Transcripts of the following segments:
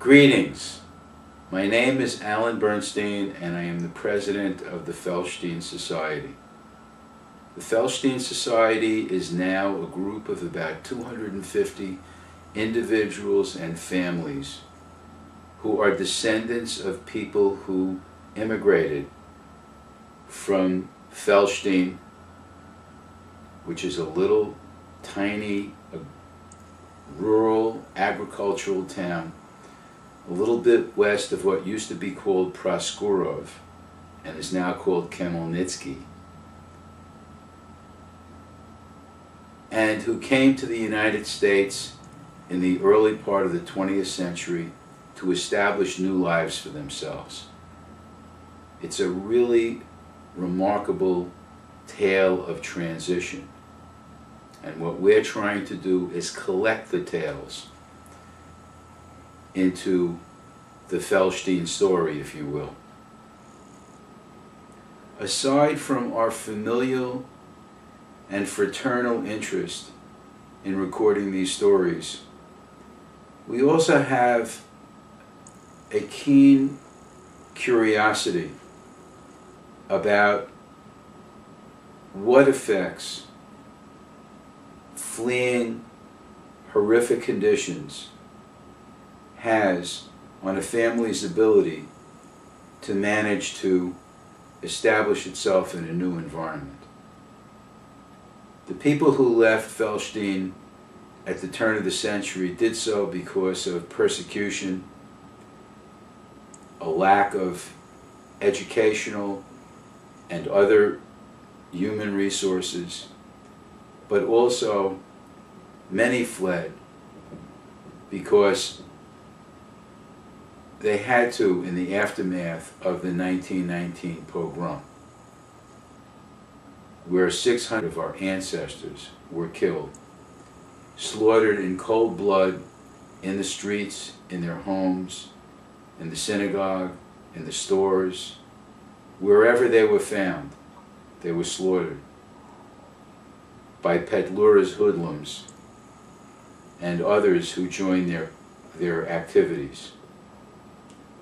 Greetings. My name is Alan Bernstein and I am the president of the Felshtin Society. The Felshtin Society is now a group of about 250 individuals and families who are descendants of people who immigrated from Felshtin, which is a little tiny rural agricultural town a little bit west of what used to be called Proskurov and is now called Khmelnytsky, and who came to the United States in the early part of the 20th century to establish new lives for themselves. It's a really remarkable tale of transition, and what we're trying to do is collect the tales into the Felshtin story, if you will. Aside from our familial and fraternal interest in recording these stories, we also have a keen curiosity about what effects fleeing horrific conditions has on a family's ability to manage to establish itself in a new environment. The people who left Felshtin at the turn of the century did so because of persecution, a lack of educational and other human resources, but also many fled because they had to in the aftermath of the 1919 pogrom, where 600 of our ancestors were killed, slaughtered in cold blood in the streets, in their homes, in the synagogue, in the stores, wherever they were found, they were slaughtered by Petluras hoodlums and others who joined their activities.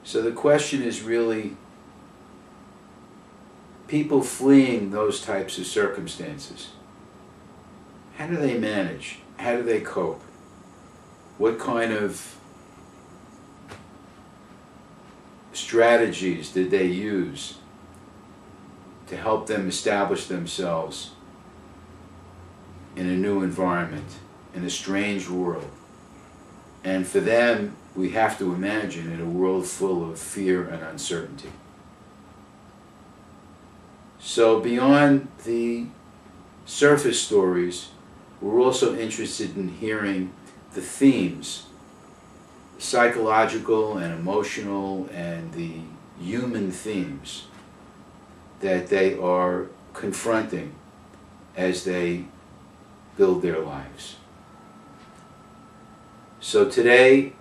So the question is really, people fleeing those types of circumstances, how do they manage? How do they cope? What kind of strategies did they use to help them establish themselves in a new environment, in a strange world? And for them, we have to imagine, in a world full of fear and uncertainty. So beyond the surface stories, we're also interested in hearing the themes, psychological and emotional and the human themes that they are confronting as they build their lives. So today,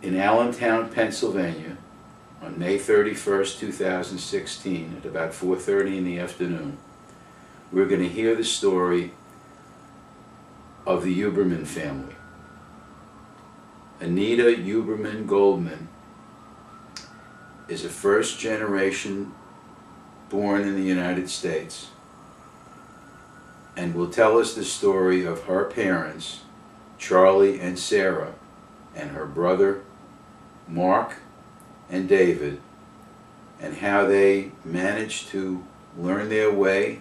in Allentown, Pennsylvania, on May 31st, 2016, at about 4:30 in the afternoon, we're going to hear the story of the Uberman family. Anita Goldman Uberman is a first generation born in the United States, and will tell us the story of her parents, Charlie and Sarah, and her brother, Mark and David, and how they managed to learn their way,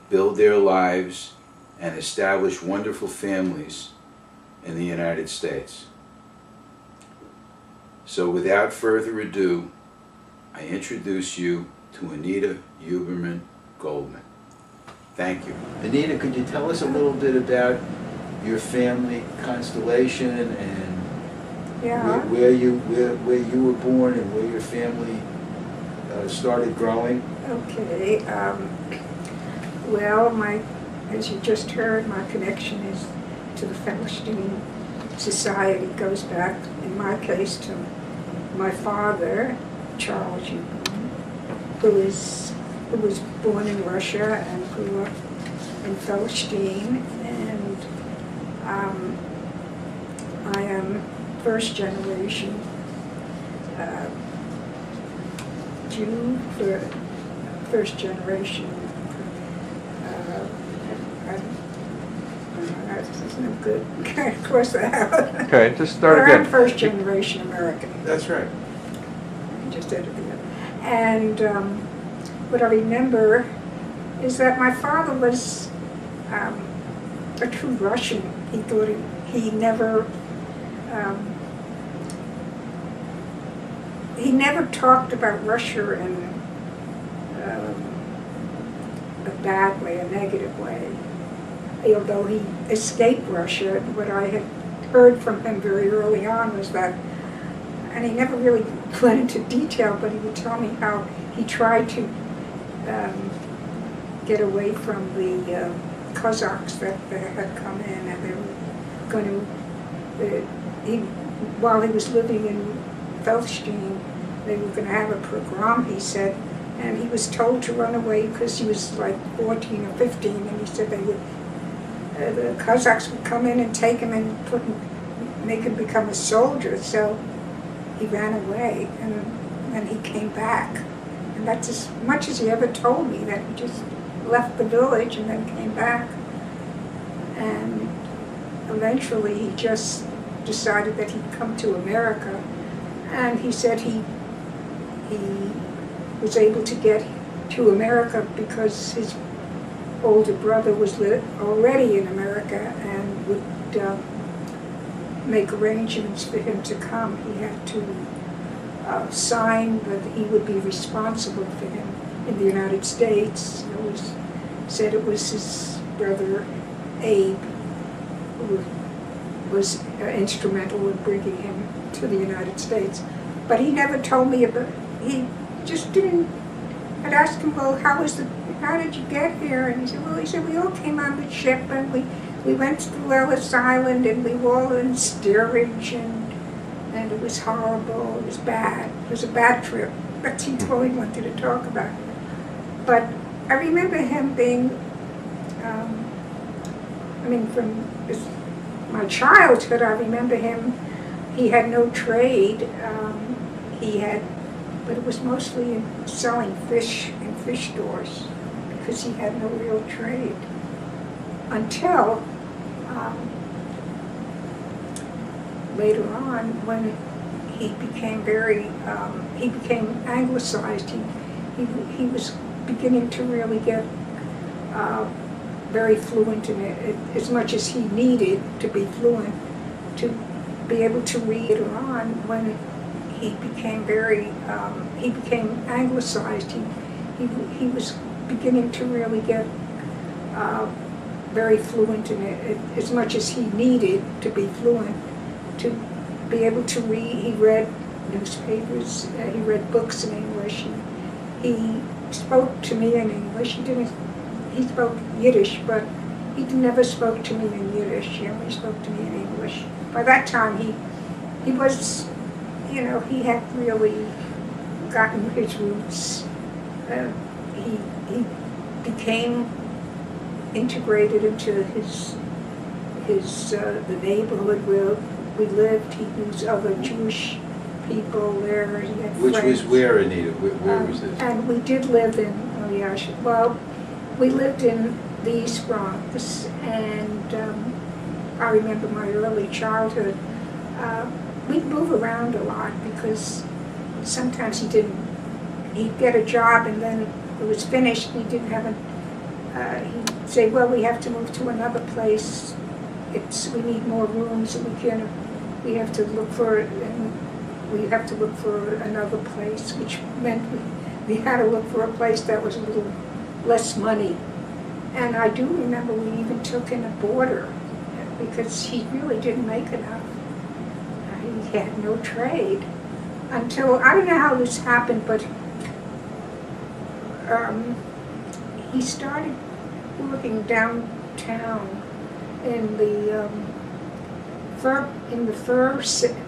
build their lives, and establish wonderful families in the United States. So without further ado, I introduce you to Anita Uberman Goldman. Thank you. Anita, could you tell us a little bit about your family constellation and where you were born and where your family started growing? Okay. Well, as you just heard, my connection is to the Felshtin Society. It goes back, in my case, to my father, Charles Uberman, who was born in Russia and grew up in Felshtin, and I am first generation Jew, for first generation. That's no good. Can't cross that out. Okay, just start I'm again. first generation American. That's right. I just edited it. And what I remember is that my father was a true Russian. He thought he never talked about Russia in a bad way, a negative way. Although he escaped Russia, what I had heard from him very early on was that, and he never really went into detail, but he would tell me how he tried to get away from the Cossacks that had come in, and they were going to, while he was living in Felshtin, they were going to have a pogrom, he said, and he was told to run away because he was like 14 or 15, and he said they would, the Cossacks would come in and take him and make him become a soldier. So he ran away, and he came back. And that's as much as he ever told me, that he just left the village and then came back. And eventually he just decided that he'd come to America. And he said he was able to get to America because his older brother was already in America and would make arrangements for him to come. He had to sign that he would be responsible for him in the United States. Said it was his brother Abe who was instrumental in bringing him to the United States. But he never told me about, he just didn't, I'd ask him, well, how did you get here? And he said, we all came on the ship and we went to Ellis Island and we were all in steerage and it was horrible, it was bad. It was a bad trip. That's all he wanted to talk about. But I remember him being, from my childhood, I remember him, he had no trade. But it was mostly in selling fish in fish stores because he had no real trade. Until later on, when he became he became anglicized. He was beginning to really get very fluent in it, as much as he needed to be fluent to be able to read. Later on, when he became he became anglicized. He was beginning to really get very fluent in it, as much as he needed to be fluent to be able to read. He read newspapers, he read books in English, and he spoke to me in English. He spoke Yiddish, but he never spoke to me in Yiddish. He only spoke to me in English. By that time, he was, he had really gotten his roots. He became integrated into the neighborhood where we lived. He knew other Jewish people there. He had Which friends. was where, Anita? Where was this? And we did live in, we lived in the East Bronx, and I remember my early childhood. We'd move around a lot because sometimes he'd get a job and then it was finished and he didn't have he'd say, well, we have to move to another place. We need more rooms and we have to look for another place, which meant we had to look for a place that was a little less money. And I do remember we even took in a boarder because he really didn't make enough. He had no trade until, I don't know how this happened, but he started working downtown in the fur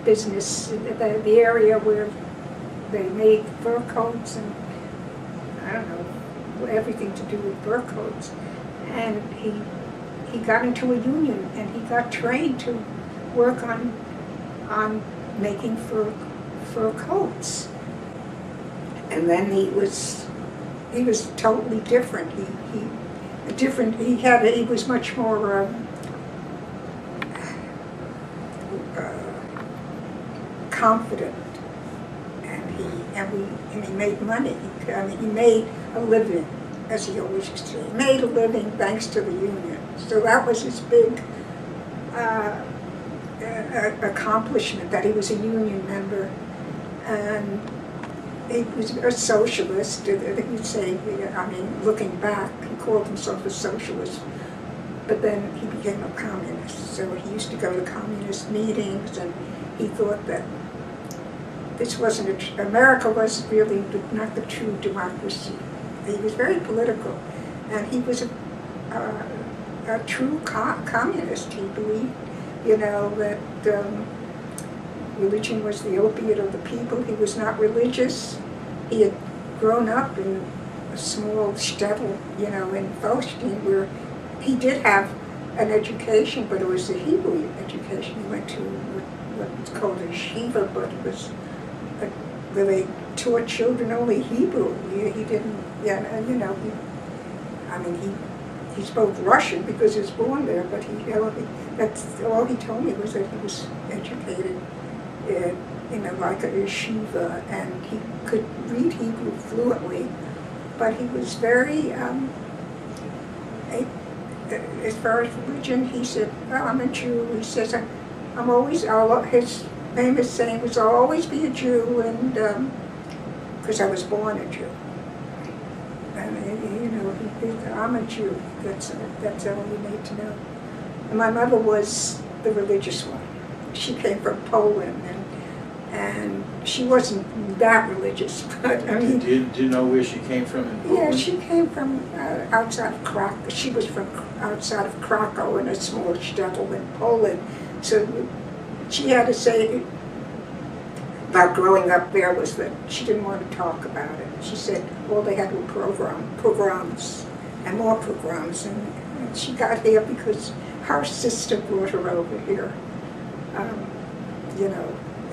business, the area where they made fur coats and I don't know, everything to do with fur coats. And he got into a union and he got trained to work on on making fur coats. And then he was totally different. He was much more confident, and he made money. He made a living, as he always used to say. He made a living thanks to the union. So that was his big accomplishment, that he was a union member, and he was a socialist. He'd say, looking back, he called himself a socialist, but then he became a communist. So he used to go to communist meetings, and he thought that America was really not the true democracy. He was very political, and he was a true communist. He believed, that religion was the opiate of the people. He was not religious. He had grown up in a small shtetl, in Felshtin, where he did have an education, but it was a Hebrew education. He went to what's called a yeshiva, but it was where they taught children only Hebrew. He didn't, he spoke Russian because he was born there, but that's all he told me was that he was educated like a yeshiva, and he could read Hebrew fluently, but he was very, as far as religion, he said, well, I'm a Jew. He says, his famous saying was, I'll always be a Jew, and because I was born a Jew. And I'm a Jew. That's all you need to know. And my mother was the religious one. She came from Poland, and she wasn't that religious, but Do you know where she came from in Poland? Yeah, she came from outside of Krakow. She was from outside of Krakow in a small shtetl in Poland. So she had to say about growing up there was that she didn't want to talk about it. She said all they had were pogroms and more pogroms, and she got here because her sister brought her over here, and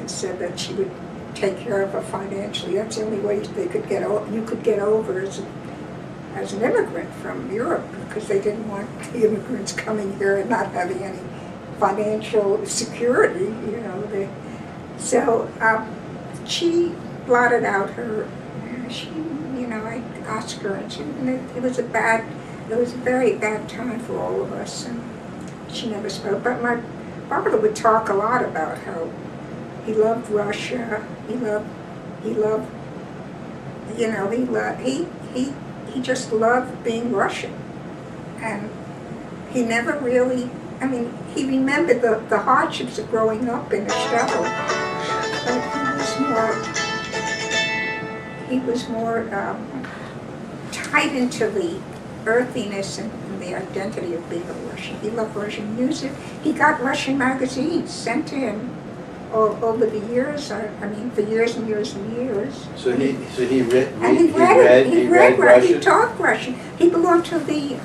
said that she would take care of her financially. That's the only way you could get over as an immigrant from Europe, because they didn't want the immigrants coming here and not having any financial security, So she blotted out her. I asked her, and it was a very bad time for all of us, and she never spoke. But my father would talk a lot about how he loved Russia. He just loved being Russian, and he never really. He remembered the hardships of growing up in a shtetl, but he was more tied into the earthiness and the identity of being a Russian. He loved Russian music. He got Russian magazines sent to him over the years. For years and years and years. So he read Russian. He talked Russian. He belonged to the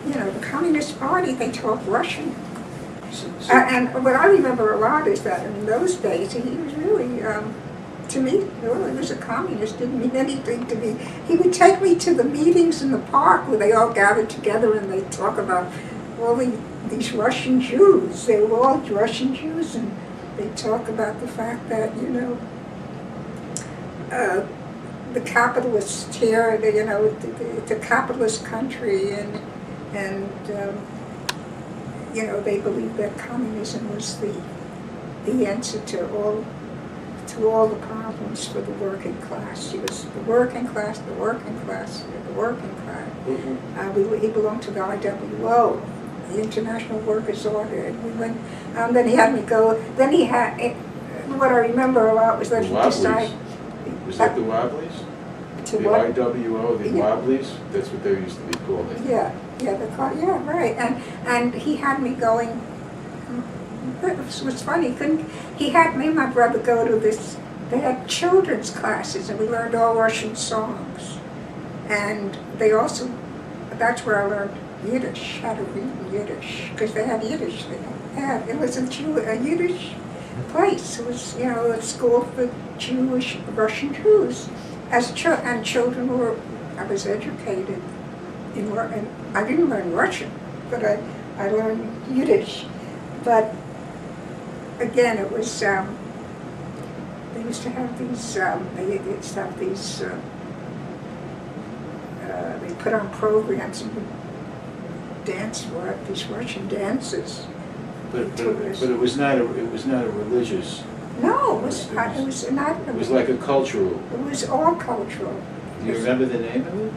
the Communist Party. They talked Russian. And what I remember a lot is that in those days he was really, to me, he was a communist. Didn't mean anything to me. He would take me to the meetings in the park where they all gathered together and they talk about all these Russian Jews. They were all Russian Jews, and they talk about the fact that the capitalists here, it's a capitalist country, and they believed that communism was the answer to all the problems for the working class. He was the working class, the working class, the working class. Mm-hmm. He belonged to the IWO, the International Workers' Order, and we went. Then he had me go. Then he had. What I remember a lot was that he decided. Was that the Wobblies? To the what? IWO, the Wobblies. That's what they used to be called. Yeah, right. And he had me going. It was funny. He had me and my brother go to this. They had children's classes, and we learned all Russian songs. And they also. That's where I learned Yiddish, how to read in Yiddish, because they had Yiddish there. had. It was a Yiddish place. It was, you know, a school for Jewish, Russian Jews. And children were, I was educated and I didn't learn Russian, but I learned Yiddish. But again, it was, they used to have these, they put on programs and would dance for it, these Russian dances. But it was not a religious. No, it was not. It was like a cultural. It was all cultural. Do you remember the name of it?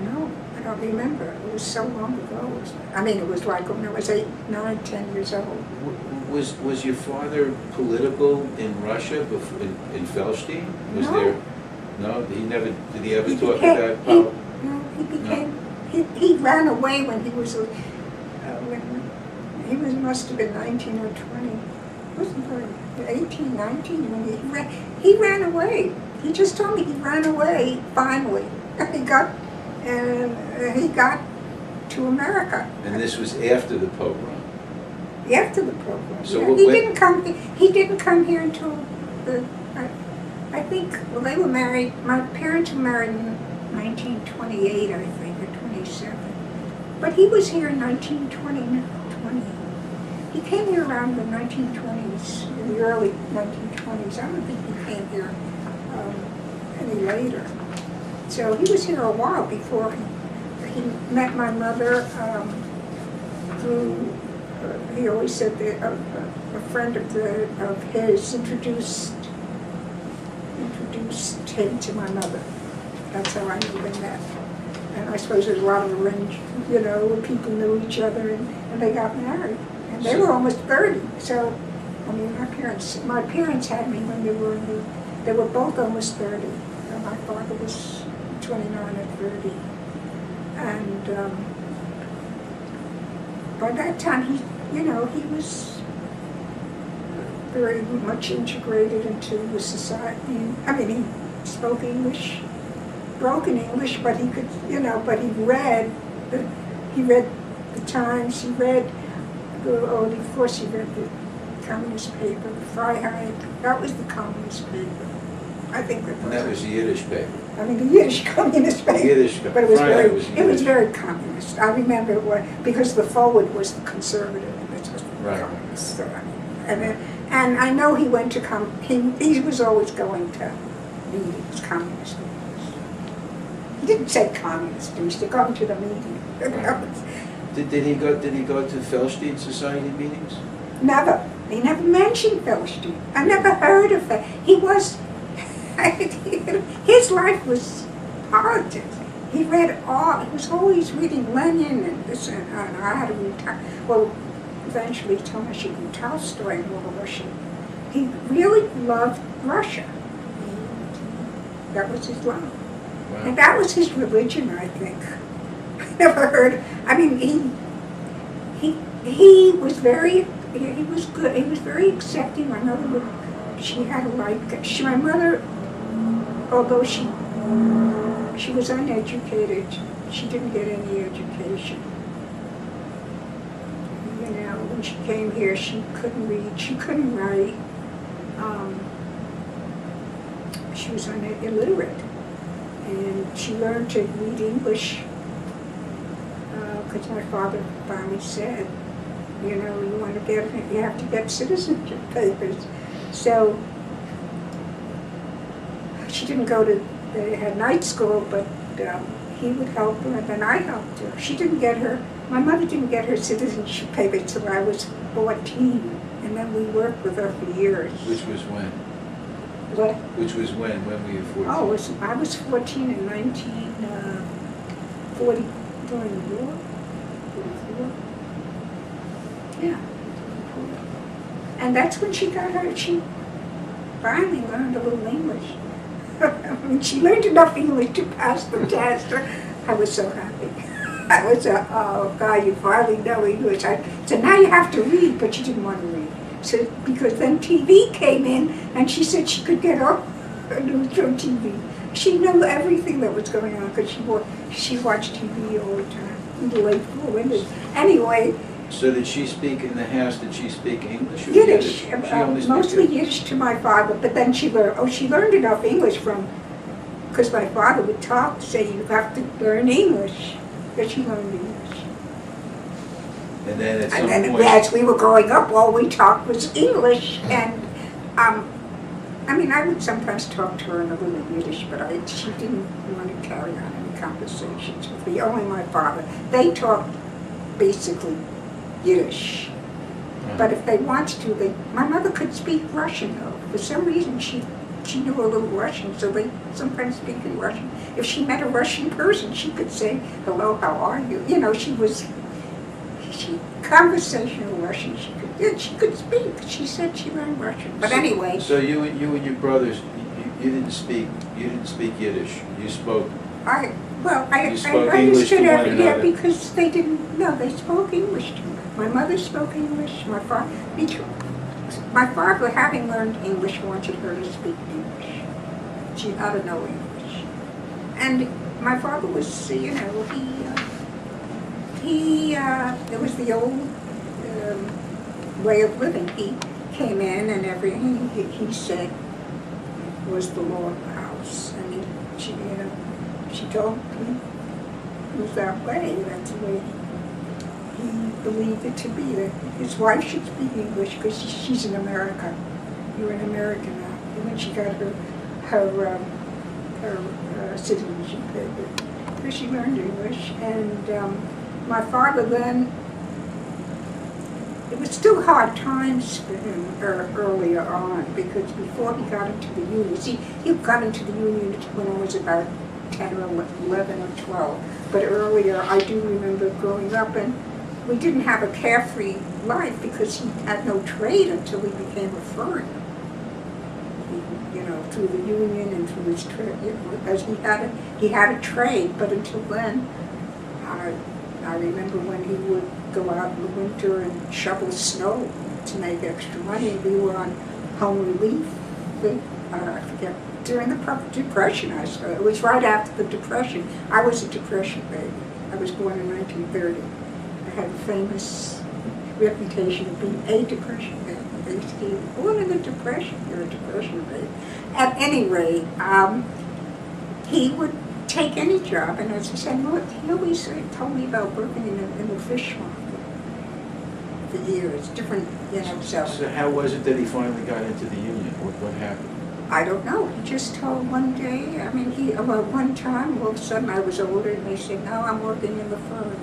No, I don't remember. It was so long ago. I mean, it was like when I was 8, 9, 10 years old. Was your father political in Russia before, in Felshtin? Was No. there? No, he never. Did he ever He talk became- about? He became. He ran away when he was. Must have been 19 or 20. Wasn't very 18, 19 when he ran away. He just told me he ran away finally. He got to America. And this was after the pogrom. After the program. So Yeah, what- he didn't come here until I think, well, they were married, my parents were married in 1928, I think, or 27. But he was here in 1920. He came here around the 1920s, in the early 1920s. I don't think he came here any later. So he was here a while before he met my mother through, he always said that a friend of his introduced him to my mother. That's how I knew they met. And I suppose there's a lot of arranged, you know, where people knew each other and they got married. And they were almost 30. So, I mean, my parents had me when they were both almost 30. And my father was 29 or 30. And by that time, he was very much integrated into the society. I mean, he spoke English, broken English, but he could, but he read the Times, he read, of course he read the Communist paper, the Freiheit, that was the Communist paper. I think that was the Yiddish paper. I mean, the Yiddish Communist paper. Yiddish, but it was Freiheit very communist. I remember it was, because the forward was the conservative, and it was right. Communist. So, and I know he went to he was always going to meetings, communist meetings. He didn't say communist, he used to go to the meeting. Right. Did he go to Felshtin Society meetings? Never. He never mentioned Felshtin. I never heard of it. His life was politics. He was always reading Lenin and this and I had to read, eventually he told me I should read Tolstoy and all the Russian. He really loved Russia. That was his love. Wow. And that was his religion, I think. I never heard, I mean, he was very, he was good, he was very accepting. My mother she had a life, my mother, although she was uneducated, she didn't get any education. When she came here, she couldn't read, she couldn't write. She was illiterate. And she learned to read English because my father finally said, you have to get citizenship papers. So she didn't go to, they had night school, but he would help her, and then I helped her. My mother didn't get her citizenship papers until I was 14, and then we worked with her for years. Which was when? What? Which was when were you 14? Oh, I was 14 in 1940, during the war. 44. Yeah. And that's when she finally learned a little English. I mean, she learned enough English to pass the test. I was so happy. I was, oh God, you finally know English. So now you have to read, but she didn't want to read. So, because then TV came in, and she said she could get up news from TV. She knew everything that was going on because she watched TV all the time in the late 40s. Anyway, So did she speak in the house, did she speak English or Yiddish, She only spoke mostly Yiddish to my father, but then she learned enough English because my father would talk, say you have to learn English, but she learned English. And then at some And then point, as we were growing up, all we talked was English, and I mean, I would sometimes talk to her in a little Yiddish, but she didn't want to carry on any conversations with me, only my father. They talked basically Yiddish. But if they wanted to, my mother could speak Russian though. For some reason she knew a little Russian, so they sometimes speak in Russian. If she met a Russian person, she could say, hello, how are you? You know, conversational Russian, she could speak. She said she learned Russian. But anyway. So you and your brothers, you didn't speak Yiddish. You spoke. I spoke English understood to one every another. because they didn't. No, they spoke English to me. My mother spoke English. My father, having learned English, wanted her to speak English. She had to know English. And my father was, you know, it was the old way of living. He came in and everything he said was the law of the house. And she told him it was that way. That's the way he believed it to be. That his wife should speak English because she's in America. You're an American now. And when she got her citizenship paper, because she learned English. And my father then, it was still hard times for him earlier on, because before he got into the Union, see, he got into the Union when I was about 10 or 11 or 12, but earlier I do remember growing up, and we didn't have a carefree life because he had no trade until he became a furrier. You know, through the Union and through his trade, as he had a trade, but until then, I remember when he would go out in the winter and shovel snow to make extra money. We were on home relief. I forget, during the Depression, I suppose. It was right after the Depression. I was a Depression baby. I was born in 1930. I had a famous reputation of being a Depression baby. They used to say, born in the Depression, you're a Depression baby. At any rate, he would take any job, and as I said, well, he always told me about working in the fish market for years, different, you know, So how was it that he finally got into the Union? What happened? I don't know. He just told one day, I mean, one time, all of a sudden I was older, and they said, no, I'm working in the fur.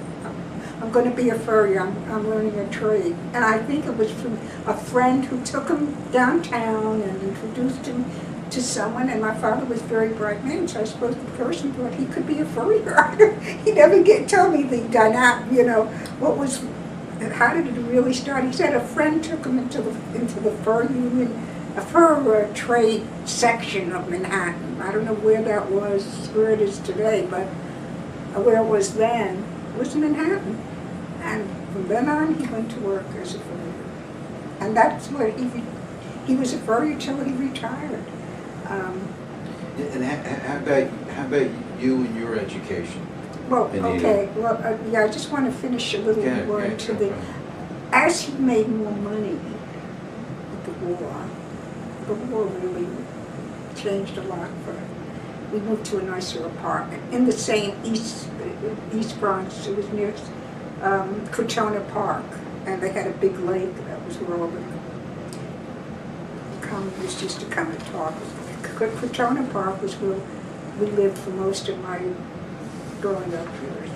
I'm going to be a furrier. I'm learning a trade. And I think it was from a friend who took him downtown and introduced him to someone, and my father was a very bright man, so I suppose the person thought he could be a furrier. He never told me the dynamic, you know, how did it really start? He said a friend took him into the fur union, a fur trade section of Manhattan. I don't know where that was, where it is today, but where it was then, it was Manhattan. And from then on, he went to work as a furrier. And that's where he was a furrier till he retired. And how about you and your education? Well, Anita? okay. Well, I just want to finish a little more into the. As he made more money with the war really changed a lot for him. We moved to a nicer apartment in the same East Bronx. It was near Crotona Park, and they had a big lake. That was where all the communists used to come and talk. Crotona Park was where we lived for most of my growing up years,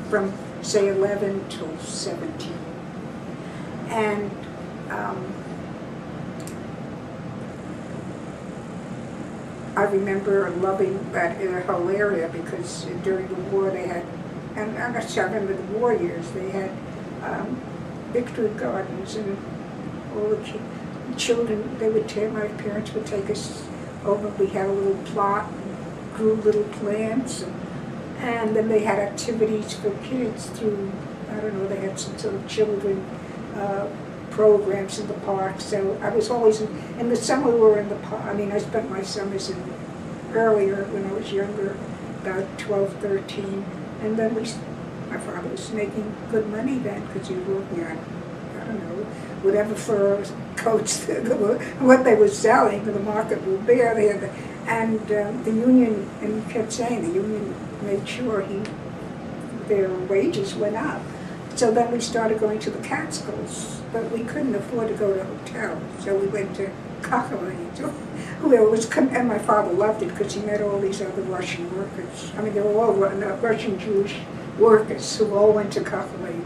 from say 11 till 17. And I remember loving that whole area because during the war they had, and I remember the war years, they had victory gardens, and all the children, my parents would take us over. We had a little plot, and grew little plants, and then they had activities for kids through, I don't know, they had some sort of children programs in the park. So I was always, in the summer we were in the park. I mean, I spent my summers earlier when I was younger, about 12, 13, and then My father was making good money then because he was working on, I don't know, whatever fur coats, what they were selling, the market would bear there. And the union, and he kept saying the union made sure their wages went up. So then we started going to the Catskills, but we couldn't afford to go to hotels, so we went to Kakhovka, where it was, and my father loved it because he met all these other Russian workers. I mean, they were all Russian Jewish workers who all went to Kakhovka.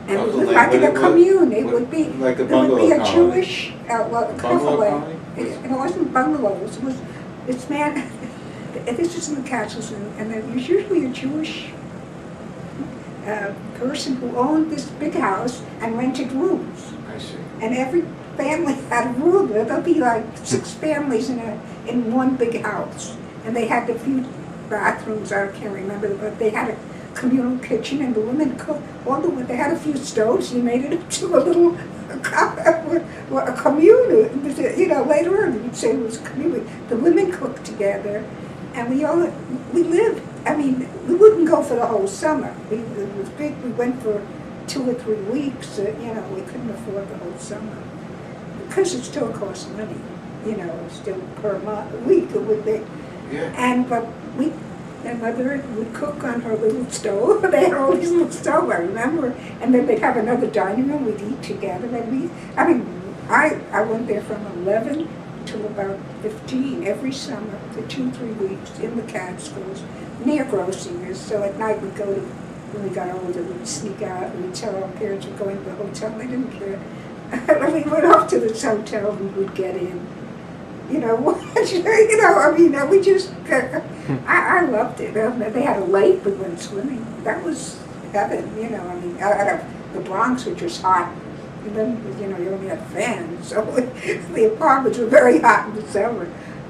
And it was like in a commune. It would be like a there would be a bungalow Jewish bungalow colony? It wasn't bungalows. It was this man. This is in the Catskills, and there was usually a Jewish person who owned this big house and rented rooms. I see. And every family had a room. There'll be like 6 families in one big house, and they had a few bathrooms. I can't remember, but they had a communal kitchen, and the women cooked. They had a few stoves. You made it into a little a commune. You know, later on you'd say it was a commune. The women cooked together, and we lived. I mean, we wouldn't go for the whole summer. It was big. We went for 2 or 3 weeks. You know, we couldn't afford the whole summer because it still costs money. You know, still per week it would be. Yeah. But my mother would cook on her little stove. They had all these little stoves, I remember. And then they'd have another dining room. We'd eat together. I went there from 11 till about 15 every summer for 2-3 weeks in the Catskills near Grossinger's. So at night we'd go to, when we got older, we'd sneak out and we'd tell our parents we're going to the hotel. They didn't care. When we went off to this hotel, we would get in. You know, we just, I loved it. They had a lake, we went swimming. That was heaven, you know. I mean, the Bronx, which was hot, and then, you know, you only had fans, so the apartments were very hot in the summer.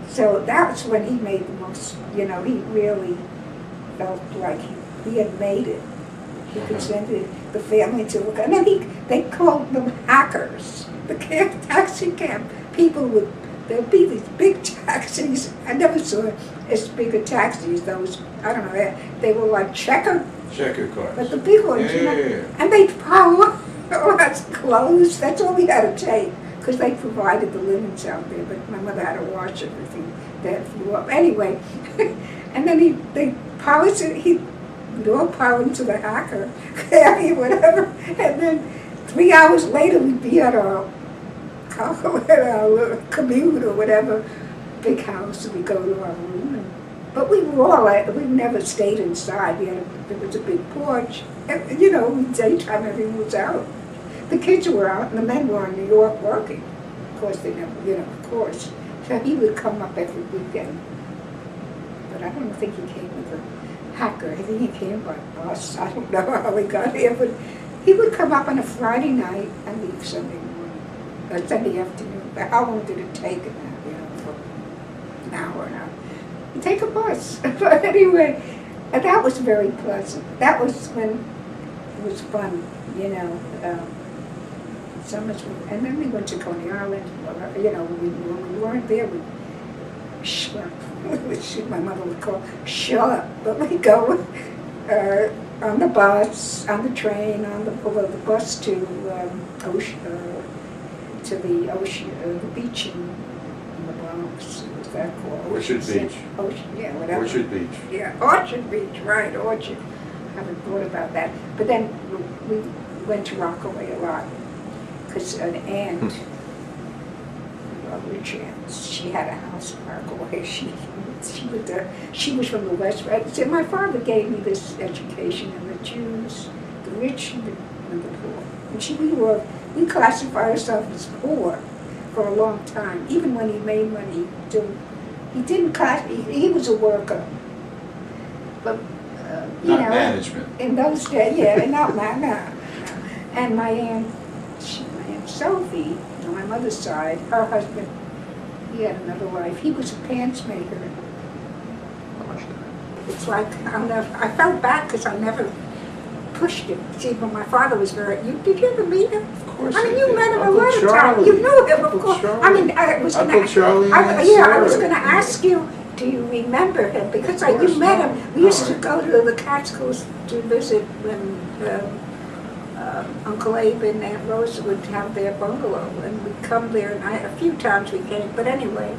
So that's when he made the most, you know, he really felt like he had made it. He could send the family to look, and then they called them hackers. The taxi cab people there'd be these big taxis. I never saw as big a taxi as those. I don't know. They were like checker cars. But the big ones, you know. And they'd pile up. Oh, that's clothes. That's all we had to take because they provided the linens out there. But my mother had to wash everything that flew up. Anyway, and then they pile it. We'd all pile into the hacker. I mean, whatever. And then 3 hours later, we'd be at our commune or whatever, big house, and we go to our room. But we never stayed inside. There was a big porch. And, you know, daytime everyone was out. The kids were out and the men were in New York working. Of course, they never, you know, of course. So he would come up every weekend. But I don't think he came with a hacker. I think he came by bus. I don't know how he got here, but he would come up on a Friday night and leave Sunday morning. Sunday afternoon. But how long did it take him? You know, for an hour and a half. You take a bus. But anyway, and that was very pleasant. That was when it was fun, you know. So much fun. And then we went to Coney Island. You know, when we weren't there, we schlepp. My mother would call schlepp. But we'd go on the bus, on the train, on the bus to the ocean, the beach in the Bronx. What's that called? Orchard Beach. Ocean, yeah, whatever. Orchard Beach. Yeah, Orchard Beach, right, Orchard. I haven't thought about that. But then we went to Rockaway a lot because an aunt, a rich aunt, she had a house in Rockaway. She was from the West. So my father gave me this education in the Jews, the rich and the poor. And we classified ourselves as poor for a long time. Even when he made money, he didn't he was a worker. But, you not know. Management. In those days, yeah, not no. And my aunt Sophie, on my mother's side, her husband, he had another wife. He was a pants maker. It's like, I felt bad because I never pushed him. See, but my father was did you ever meet him? Of course I mean, I you did. met him Uncle a lot of Charlie. times. You knew him, of Uncle course. Charlie. I mean, I was going to Uncle Charlie and I was Sarah. going to ask you Do you remember him? Because Of course, you met no. him. We used to go to the Catskills to visit when Uncle Abe and Aunt Rosa would have their bungalow, and we'd come there, and a few times we came. But anyway,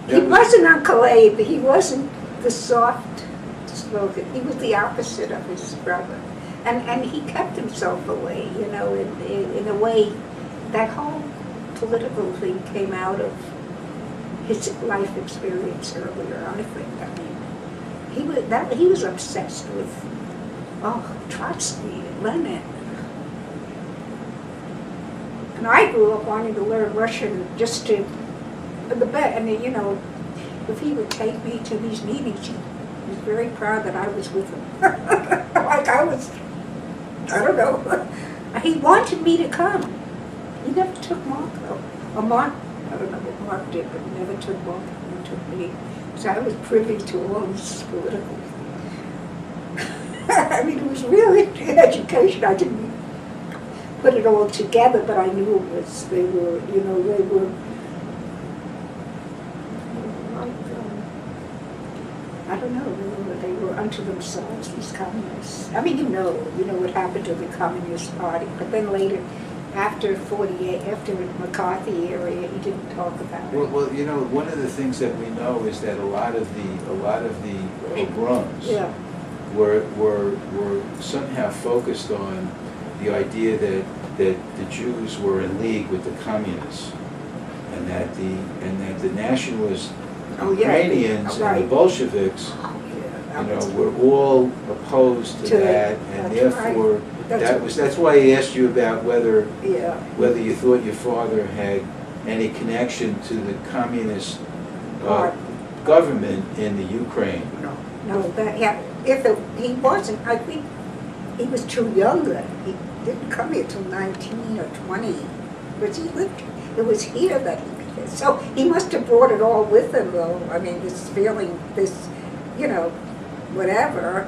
he wasn't Uncle Abe. He wasn't the soft-spoken. He was the opposite of his brother, and he kept himself away. You know, in a way, that whole political thing came out of his life experience earlier, I think. I mean, he was obsessed with Trotsky and Lenin. And I grew up wanting to learn Russian just to and you know, if he would take me to these meetings, he was very proud that I was with him. Like I don't know. He wanted me to come. He never took Mark though. I don't know what Mark did, but he never took Mark, he took me. So I was privy to all this political I mean, it was really education. I didn't put it all together, but I knew they were like, I don't know, they were unto themselves, these communists. I mean, you know what happened to the Communist Party, but then later, after 48, after the McCarthy area, he didn't talk about it. Well, you know, one of the things that we know is that a lot of the pogroms were somehow focused on the idea that the Jews were in league with the communists, and that the nationalist Ukrainians and the Bolsheviks, were all opposed to that, and therefore that's why I asked you about whether you thought your father had any connection to the communist government in the Ukraine. No, he wasn't. I think he was too young then. He didn't come here till 19 or 20, but he lived. It was here that he became. So he must have brought it all with him, though. I mean, this feeling, whatever.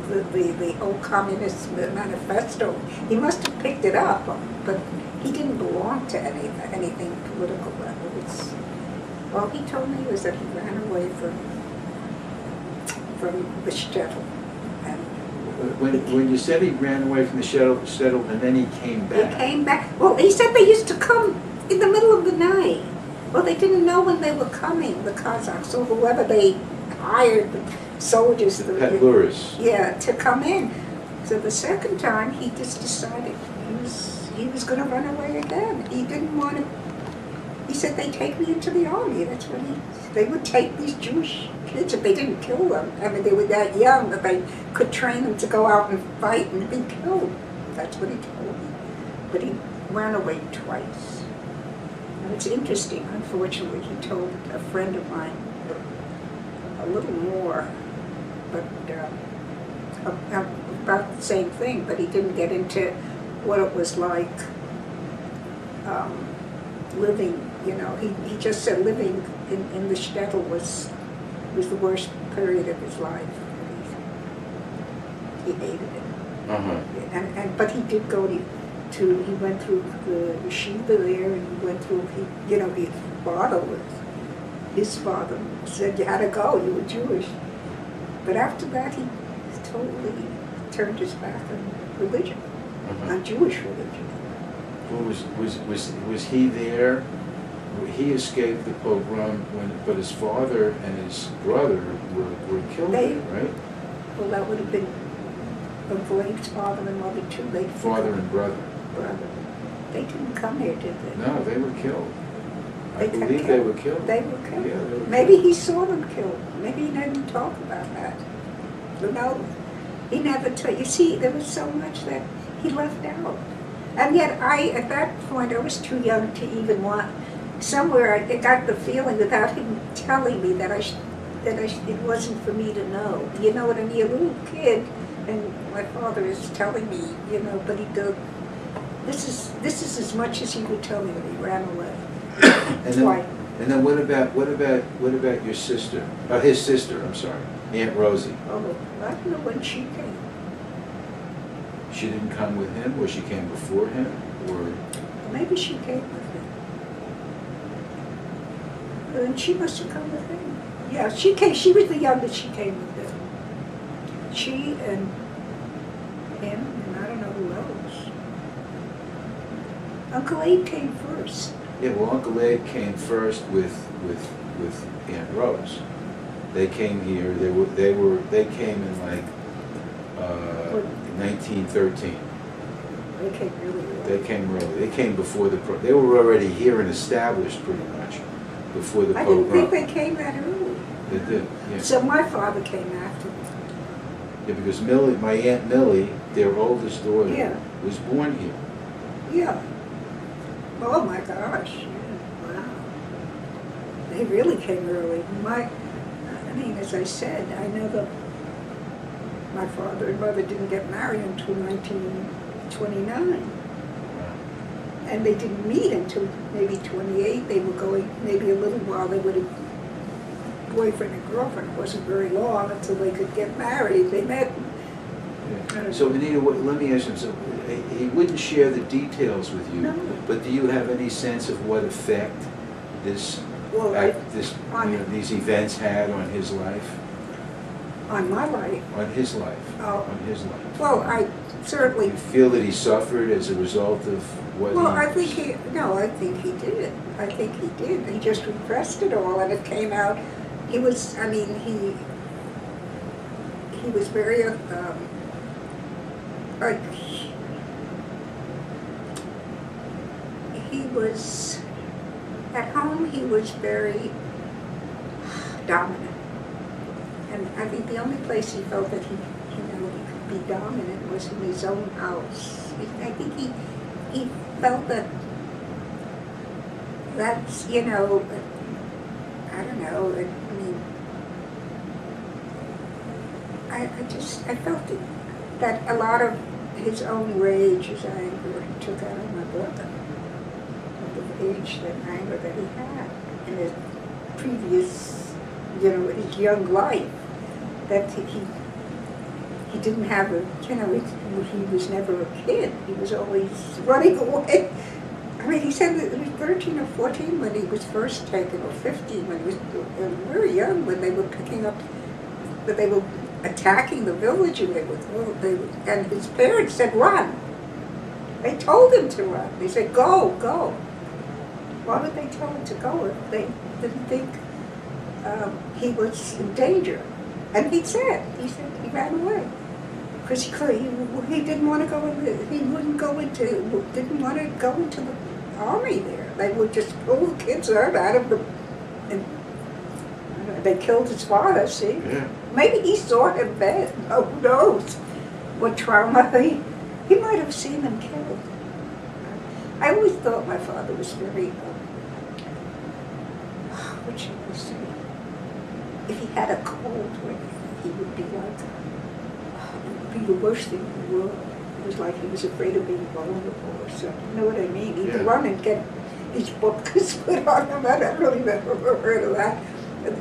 The whole Communist Manifesto. He must have picked it up, but he didn't belong to anything political. All he told me was that he ran away from the shtetl. When you said he ran away from the shtetl and then he came back. He came back. Well, he said they used to come in the middle of the night. Well, they didn't know when they were coming, the Cossacks, or whoever they hired, the soldiers. Petluris. Yeah, to come in. So the second time, he just decided he was going to run away again. He didn't want to. He said, they take me into the army. That's what they would take these Jewish kids if they didn't kill them. I mean, they were that young that they could train them to go out and fight and be killed. That's what he told me. But he ran away twice. And it's interesting, unfortunately, he told a friend of mine a little more, but about the same thing, but he didn't get into what it was like living. He just said living in the shtetl was the worst period of his life. He hated it. But he did go he went through the yeshiva there, and he went through, his father said you had to go, you were Jewish. But after that, he totally turned his back on religion, on Jewish religion. Was he there? He escaped the pogrom but his father and his brother were killed there, right? Well, that would have been Uncle Abe's father and mother too. Father and brother. They didn't come here, did they? No, they were killed. I believe they were killed. They were killed? Yeah, they were Maybe killed. he saw them killed. Maybe he didn't talk about that. But no, he never told. You see, there was so much that he left out. And yet at that point, I was too young to even want. Somewhere I got the feeling without him telling me that it wasn't for me to know. You know what I mean? A little kid, and my father is telling me, but he goes, this is as much as he would tell me when he ran away. And then what about your sister? His sister, I'm sorry, Aunt Rosie. Oh, I don't know when she came. She didn't come with him, or she came before him, or Maybe she came with him. And she must have come with him. Yeah, she came. She was the youngest. She came with him. She and him, and I don't know who else. Uncle Abe came first. Yeah, well, Uncle Abe came first with Aunt Rose. They came here. They came in like 1913. They came really early. They came early. They came before they were already here and established pretty much before the I didn't think pogrom. they came that early. They did, yeah. So my father came after me. Yeah, because Millie, my Aunt Millie, their oldest daughter, Yeah. was born here. Yeah. Oh my gosh. Yeah. Wow. They really came early. I mean, as I said, I know that my father and mother didn't get married until 1929. And they didn't meet until maybe 28. They were going maybe a little while. They would have boyfriend and girlfriend. It wasn't very long until they could get married. They met. Yeah. So Anita, let me ask you, so he wouldn't share the details with you, No. but do you have any sense of what effect these events had on his life? On my life. On his life? Oh. On his life? Well, I certainly. You feel that he suffered as a result of what Well, he... I think he did. I think he did. He just repressed it all, and it came out. He was, I mean, he was very, like, he was, at home he was very dominant. And I think the only place he felt that he could be dominant was in his own house. I think he felt that's, I don't know, I mean, I felt that a lot of his own rage, his anger, he took out on my brother, of the age, that anger that he had in his previous, his young life, that he didn't have he was never a kid. He was always running away. I mean, he said that he was 13 or 14 when he was first taken, or 15 when he was very young, when they were picking up, but they were attacking the village, and and his parents said, run. They told him to run. They said, go, go. Why would they tell him to go if they didn't think he was in danger? And he ran away. Because he didn't want to go didn't want to go into the army there. They would just pull the kids out of the, and they killed his father, see? Yeah. Maybe he saw him then. Who knows what trauma he might have seen him killed. I always thought my father was very, what should I say? If he had a cold or anything, he would be like, it would be the worst thing in the world. It was like he was afraid of being vulnerable or something. You know what I mean? He'd run and get his bookers put on him. I don't really never heard of that.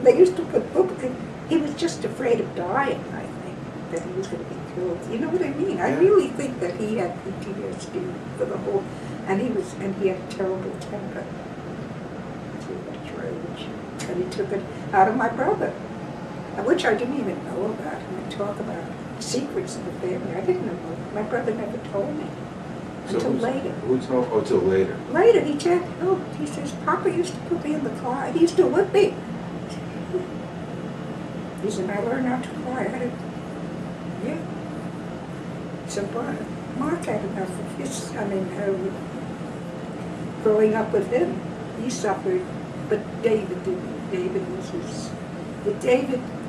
They used to put bookers. He was just afraid of dying, I think, that he was going to be killed. You know what I mean? I really think that he had PTSD for the whole, and he had a terrible temper. Too much rage. And he took it out of my brother, which I didn't even know about. And they talk about secrets in the family. I didn't know. My brother never told me until later. Until later. Later, he says, Papa used to put me in the car. He used to whip me. He said, I learned not to cry. Yeah. So Mark had enough of growing up with him. He suffered, but David didn't. David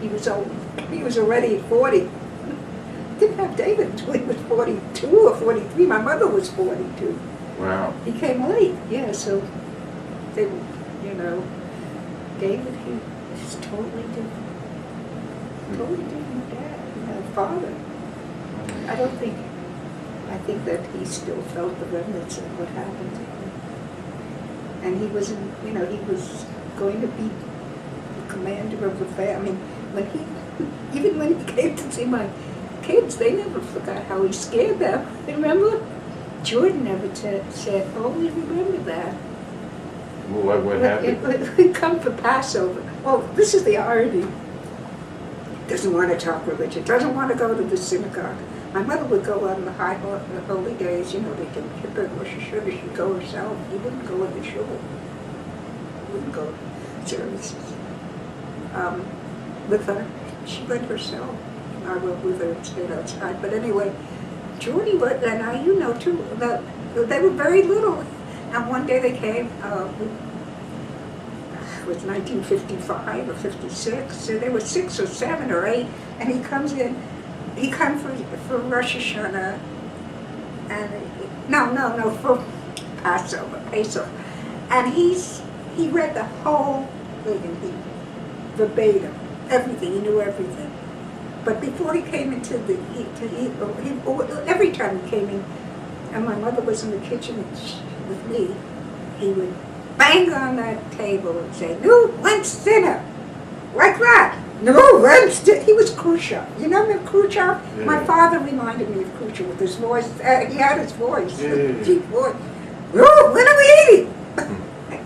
he was old. He was already 40. Didn't have David until he was 42 or 43. My mother was 42. Wow. He came late, yeah, so they were, David, he was totally different. Totally different dad, father. I think that he still felt the remnants of what happened to him. And he was going to be the commander of the family. Even when he came to see my kids, they never forgot how he scared them. Remember? Jordan never said, oh, we remember that. What happened? We come for Passover. Oh, this is the irony. Doesn't want to talk religion, doesn't want to go to the synagogue. My mother would go on the holy days, you know, they did Kippur, Rosh Hashanah, she'd go herself. He wouldn't go in the shul. He wouldn't go to services. With her, she went herself. I went with her and stayed outside. But anyway, Jordy and I, you know too, that they were very little. And one day they came, it was 1955 or 56, so there were 6 or 7 or 8, and he comes in, he comes for Rosh Hashanah, and no, for Passover, and he read the whole thing, and he verbatim, everything, he knew everything. But before he came into to eat, every time he came in, and my mother was in the kitchen with me, he would bang on that table and say, "No, when's dinner?" Like that. No, when's dinner? He was Khrushchev. You know Khrushchev? Yeah. My father reminded me of Khrushchev with his voice. He had his voice, Yeah. deep voice. "No, when are we eating?"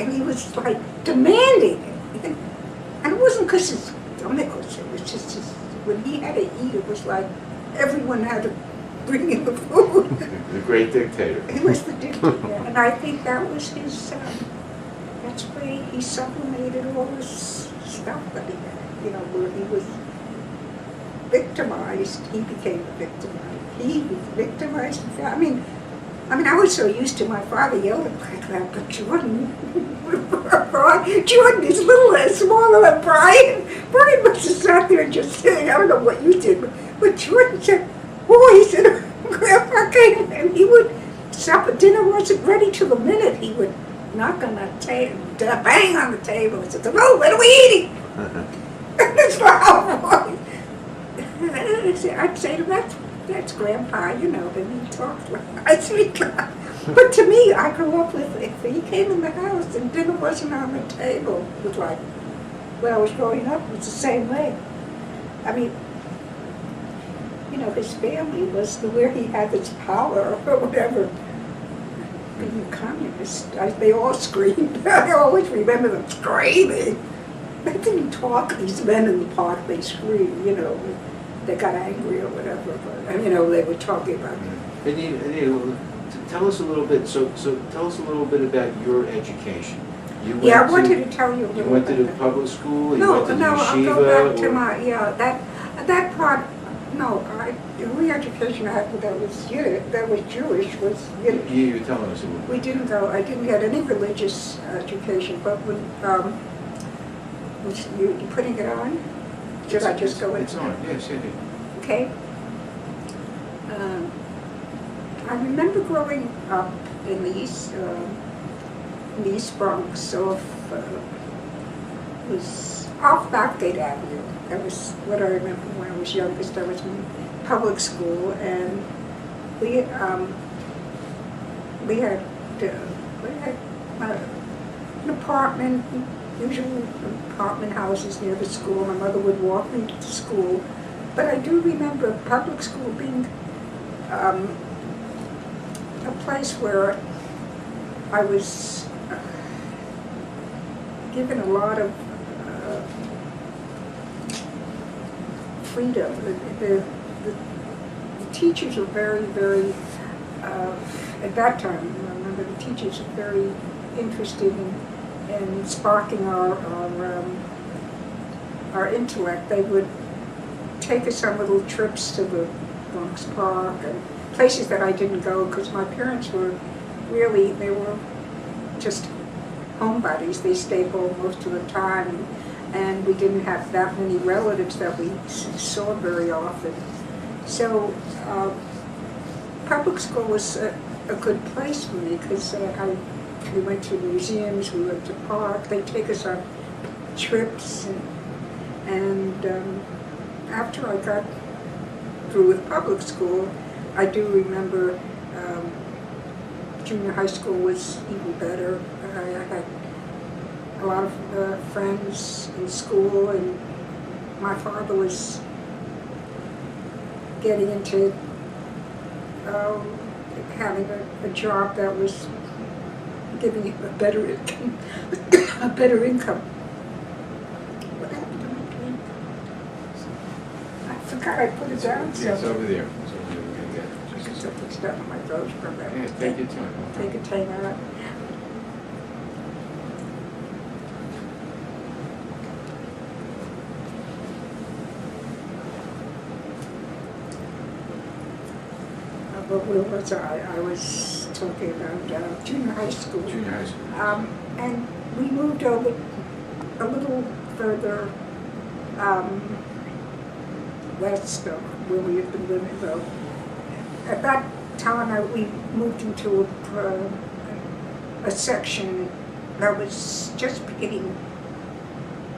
And he was like demanding it. And it wasn't because his stomach was, it was just when he had to eat, it was like everyone had to bring in the food. The great dictator. He was the dictator, and I think that was his, that's where he sublimated all this stuff that he had, you know, where he was victimized, he became a victimized. He was victimized. I was so used to my father yelling like that, but Jordan is little, smaller than Brian. Brian must have sat there and just saying, I don't know what you did, but Jordan said, "Oh," he said, "Grandpa came," and he would, dinner wasn't ready till the minute. He would knock on that table, bang on the table, and say, "Oh, when are we eating?" And it's loud voice. I'd say to him, that's Grandpa, you know, and he talked like I speak like. But to me, I grew up with, if he came in the house and dinner wasn't on the table, it was like, when I was growing up, it was the same way. I mean, you know, his family was where he had this power or whatever. Being a communist, they all screamed. I always remember them screaming. They didn't talk, these men in the park, they screamed, you know. They got angry or whatever, but, you know, they were talking about it. Anita, tell us a little bit. So tell us a little bit about your education. I wanted to tell you a little bit. You went to the public school. No, you went to the yeshiva, I'll go back to that part. No, the only education I had that was Jewish was Yiddish. You were telling us a little bit. We didn't go. I didn't get any religious education, but when you putting it on. Should I just go into It's on, yes, it is. Okay. I remember growing up in the East Bronx, was off Backgate Avenue. That was what I remember when I was youngest. I was in public school, and we had an apartment. Usually apartment houses near the school. My mother would walk me to school. But I do remember public school being a place where I was given a lot of freedom. The teachers were very, very, at that time, I remember the teachers were very interested in sparking our intellect. They would take us on little trips to the Bronx Park and places that I didn't go because my parents were really, they were just homebodies. They stayed home most of the time, and we didn't have that many relatives that we saw very often. So public school was a good place for me because we went to museums, we went to park, they'd take us on trips, and after I got through with public school, I do remember junior high school was even better. I had a lot of friends in school, and my father was getting into having a job that was giving him a better income. A better income. What happened to my drink? I forgot I put it down. Yeah, it's over there. It's over there. We're gonna get it. Just to put stuff in my throat for a minute. Yeah, take your time. Take a time out. But where was I? I was talking about junior high school. Junior high school. And we moved over a little further west of where we had been living, though. At that time, we moved into a section that was just beginning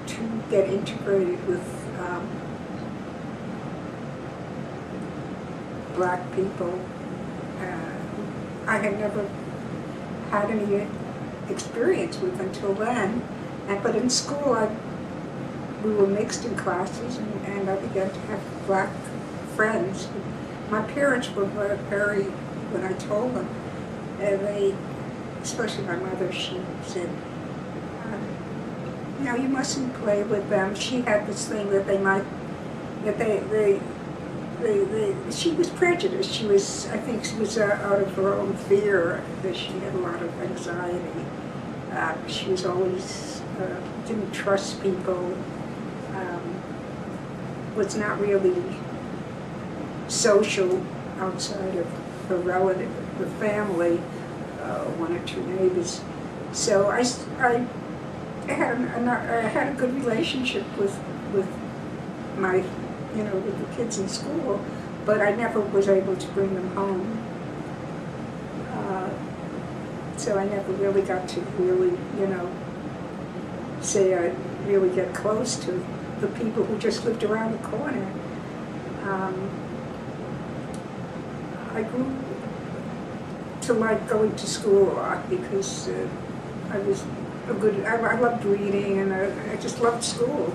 to get integrated with black people. I had never had any experience with until then. But in school, we were mixed in classes, and I began to have black friends. My parents were very, when I told them, they, especially my mother, she said, no, you mustn't play with them. She had this thing that she was prejudiced. She was, I think she was out of her own fear, that she had a lot of anxiety. She was always, didn't trust people, was not really social outside of her relative, the family, one or two neighbors. So I had a good relationship with my, with the kids in school, but I never was able to bring them home. So I never really got to really, say I really get close to the people who just lived around the corner. I grew to like going to school a lot because I was I loved reading, and I just loved school.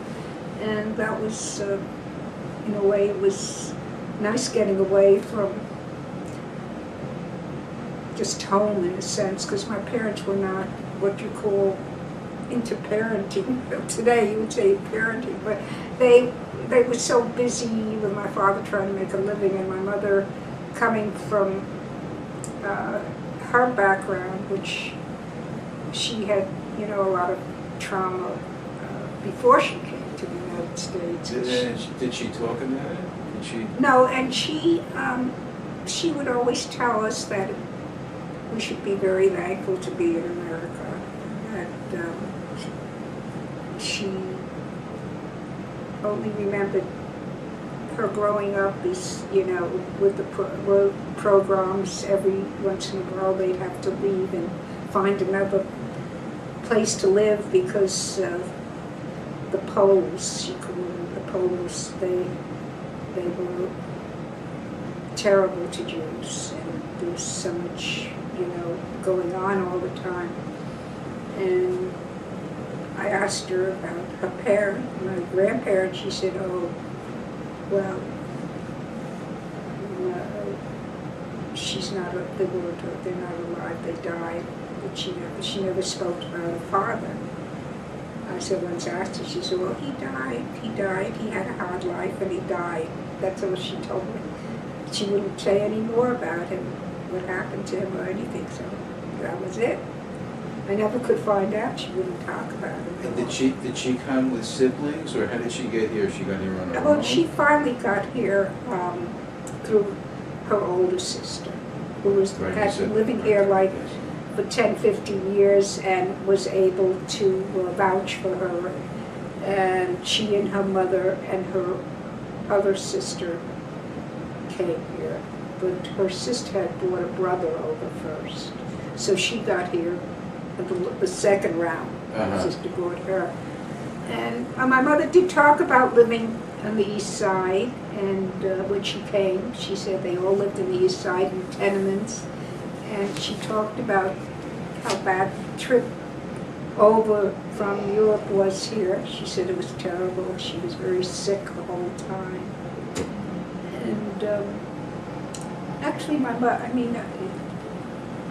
And that was, in a way, it was nice getting away from just home in a sense, because my parents were not what you call into parenting. Today you would say parenting, but they were so busy with my father trying to make a living, and my mother coming from her background, which she had, a lot of trauma before she came to the United States. Did she talk about it? Did she? No, and she would always tell us that we should be very thankful to be in America. That she only remembered her growing up is, with the programs, every once in a while they'd have to leave and find another place to live because the Poles, she called them the Poles, they were terrible to Jews, and there was so much, going on all the time. And I asked her about her my grandparents. She said, oh, well, she's not, they're not alive, they died. But she never spoke about her father. I said, once asked her, she said, well, he died, he had a hard life and he died. That's all she told me. She wouldn't say any more about him, what happened to him or anything, so that was it. I never could find out. She wouldn't talk about it. And did she come with siblings, or how did she get here? She got here on her own? Well, she finally got here through her older sister, who was had been living here like for 10, 15 years and was able to vouch for her. And she and her mother and her other sister came here. But her sister had brought a brother over first. So she got here the second round. Her sister brought her. And my mother did talk about living on the east side, and when she came, she said they all lived on the east side in tenements, and she talked about how bad the trip over from Europe was here. She said it was terrible. She was very sick the whole time. And actually my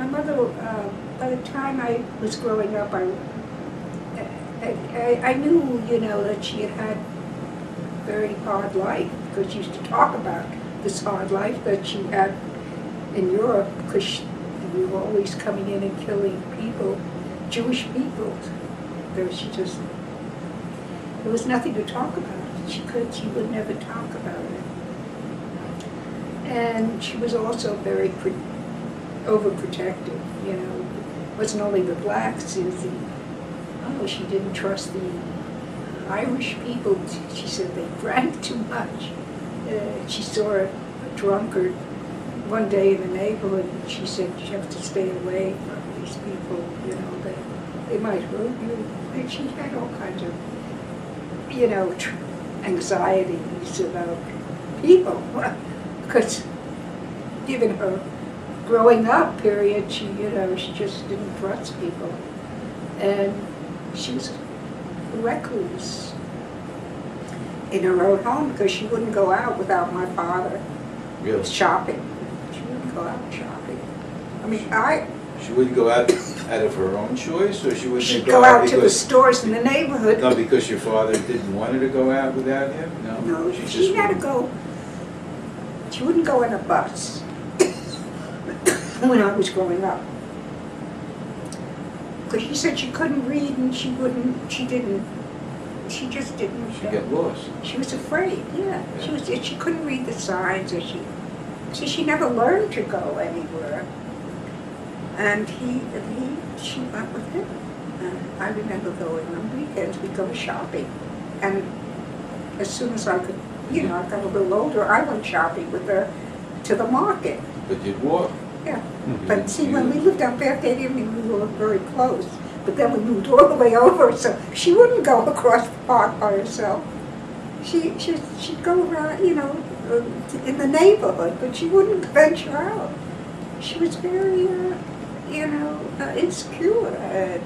My mother, by the time I was growing up, I knew, that she had a very hard life, because she used to talk about this hard life that she had in Europe, because we were always coming in and killing people, Jewish people. There was nothing to talk about. She would never talk about it. And she was also very overprotective, It wasn't only the blacks, it was she didn't trust the Irish people. She said they drank too much. She saw a drunkard one day in the neighborhood, and she said, you have to stay away from these people, they might hurt you. And she had all kinds of, anxieties about people. Because given her growing up period, she just didn't trust people. And she was a recluse in her own home because she wouldn't go out without my father. Really? Shopping. She wouldn't go out shopping. She wouldn't go out of her own choice, or she wouldn't she'd go out to the because, stores in the neighborhood. no, because your father didn't want her to go out without him? No? No, She she just had to wouldn't. go. She wouldn't go in a bus when I was growing up. Because she said she couldn't read and she just didn't. She'd get lost. She was afraid, yeah. She couldn't read the signs, so she never learned to go anywhere. And she went with him. And I remember going on weekends, we'd go shopping. And as soon as I could, I got a little older, I went shopping with her to the market. But you'd walk. Yeah. But see, when we lived up there, they didn't even we were very close. But then we moved all the way over, so she wouldn't go across the park by herself. She'd go around, in the neighborhood, but she wouldn't venture out. She was very, insecure.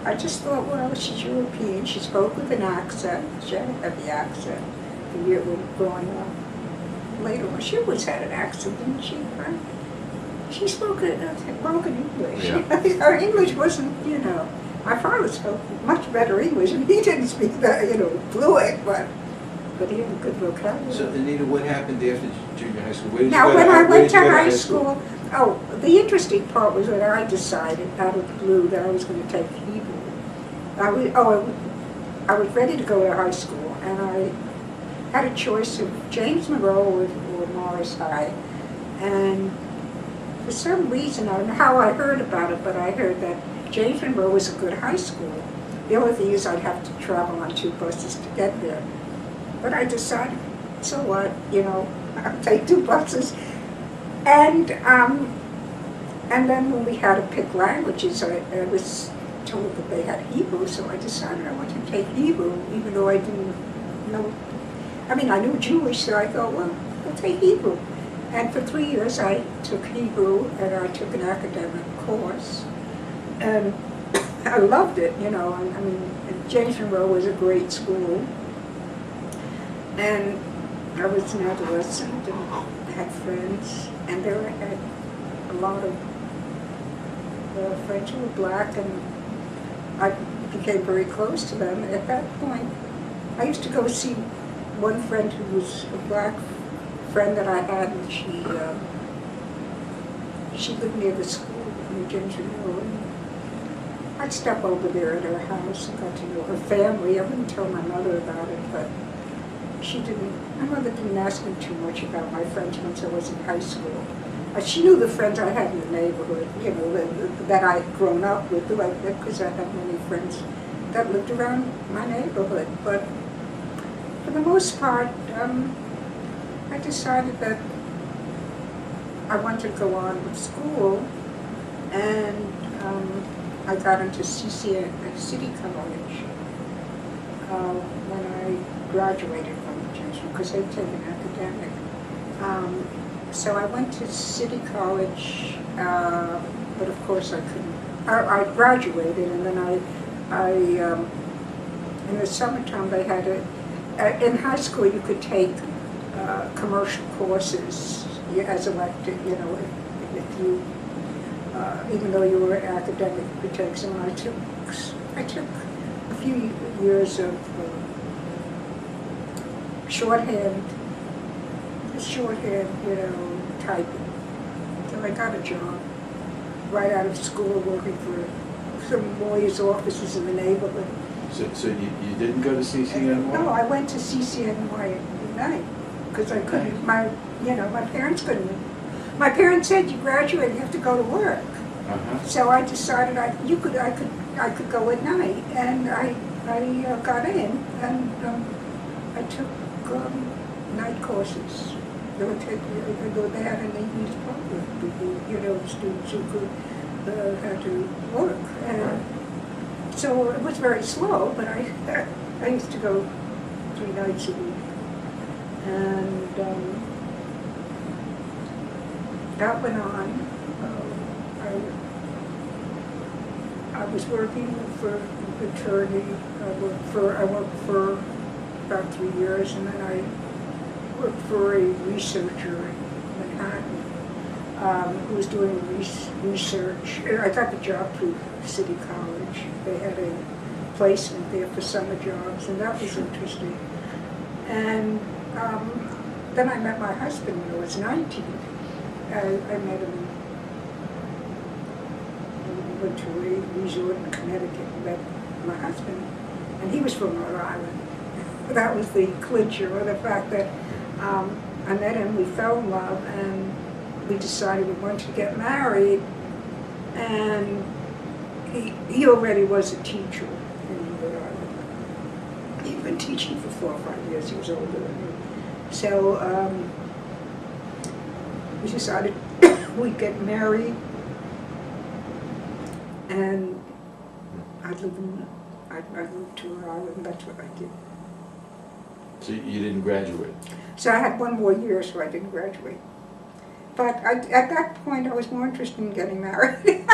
I just thought, well, she's European. She spoke with an accent. She had a heavy accent the year we were growing up. Later on, she always had an accent, didn't she? She spoke broken English. Yeah. Her English wasn't, my father spoke much better English, and he didn't speak that, fluent, but he had a good vocabulary. So, Anita, what happened after junior high school? Where did Now, you go when to, I where went did to you go high school, the interesting part was that I decided out of the blue that I was going to take Hebrew. I was ready to go to high school, and I had a choice of James Monroe or Morris High. And for some reason, I don't know how I heard about it, but I heard that James Monroe was a good high school. The only thing is I'd have to travel on 2 buses to get there. But I decided, so what, I'll take 2 buses. And then when we had to pick languages, I was told that they had Hebrew, so I decided I wanted to take Hebrew, even though I didn't know. I knew Jewish, so I thought, well, I'll take Hebrew. And for 3 years I took Hebrew, and I took an academic course. And I loved it, James Monroe was a great school. And I was an adolescent and had friends, and there I had a lot of friends who were black, and I became very close to them. At that point, I used to go see one friend who was a black friend that I had, and she lived near the school in James Monroe. I'd step over there at her house and got to know her family. I wouldn't tell my mother about it, but my mother didn't ask me too much about my friends once I was in high school. She knew the friends I had in the neighborhood, that I'd grown up with, because I had many friends that lived around my neighborhood. But for the most part, I decided that I wanted to go on with school, and I got into City College when I graduated from the James, because they'd taken academic. So I went to City College, but of course I couldn't. I graduated, and then I in the summertime they had in high school you could take commercial courses as elective, if you even though you were academic, you could take some. I took a few years of shorthand, typing. So I got a job right out of school working for some lawyers' offices in the neighborhood. So you didn't go to CCNY? No, I went to CCNY at night because I couldn't. My parents couldn't. My parents said, "You graduate, you have to go to work." So I decided I could go at night, and I got in, and I took night courses. They had an evening's program, students who could had to work, and so it was very slow. But I used to go 3 nights a week, and that went on. I was working for an attorney. I worked for about 3 years, and then I worked for a researcher in Manhattan who was doing research. I got the job through City College. They had a placement there for summer jobs, and that was interesting. And then I met my husband when I was 19. I met him. We went to a resort in Connecticut and met my husband, and he was from Rhode Island. That was the clincher, or the fact that I met him, we fell in love, and we decided we wanted to get married. And he already was a teacher in Rhode Island. He'd been teaching for 4 or 5 years. He was older than me. So we decided we'd get married, and I moved to Rhode Island. That's what I did. So you didn't graduate? So I had 1 more year, so I didn't graduate. But at that point, I was more interested in getting married.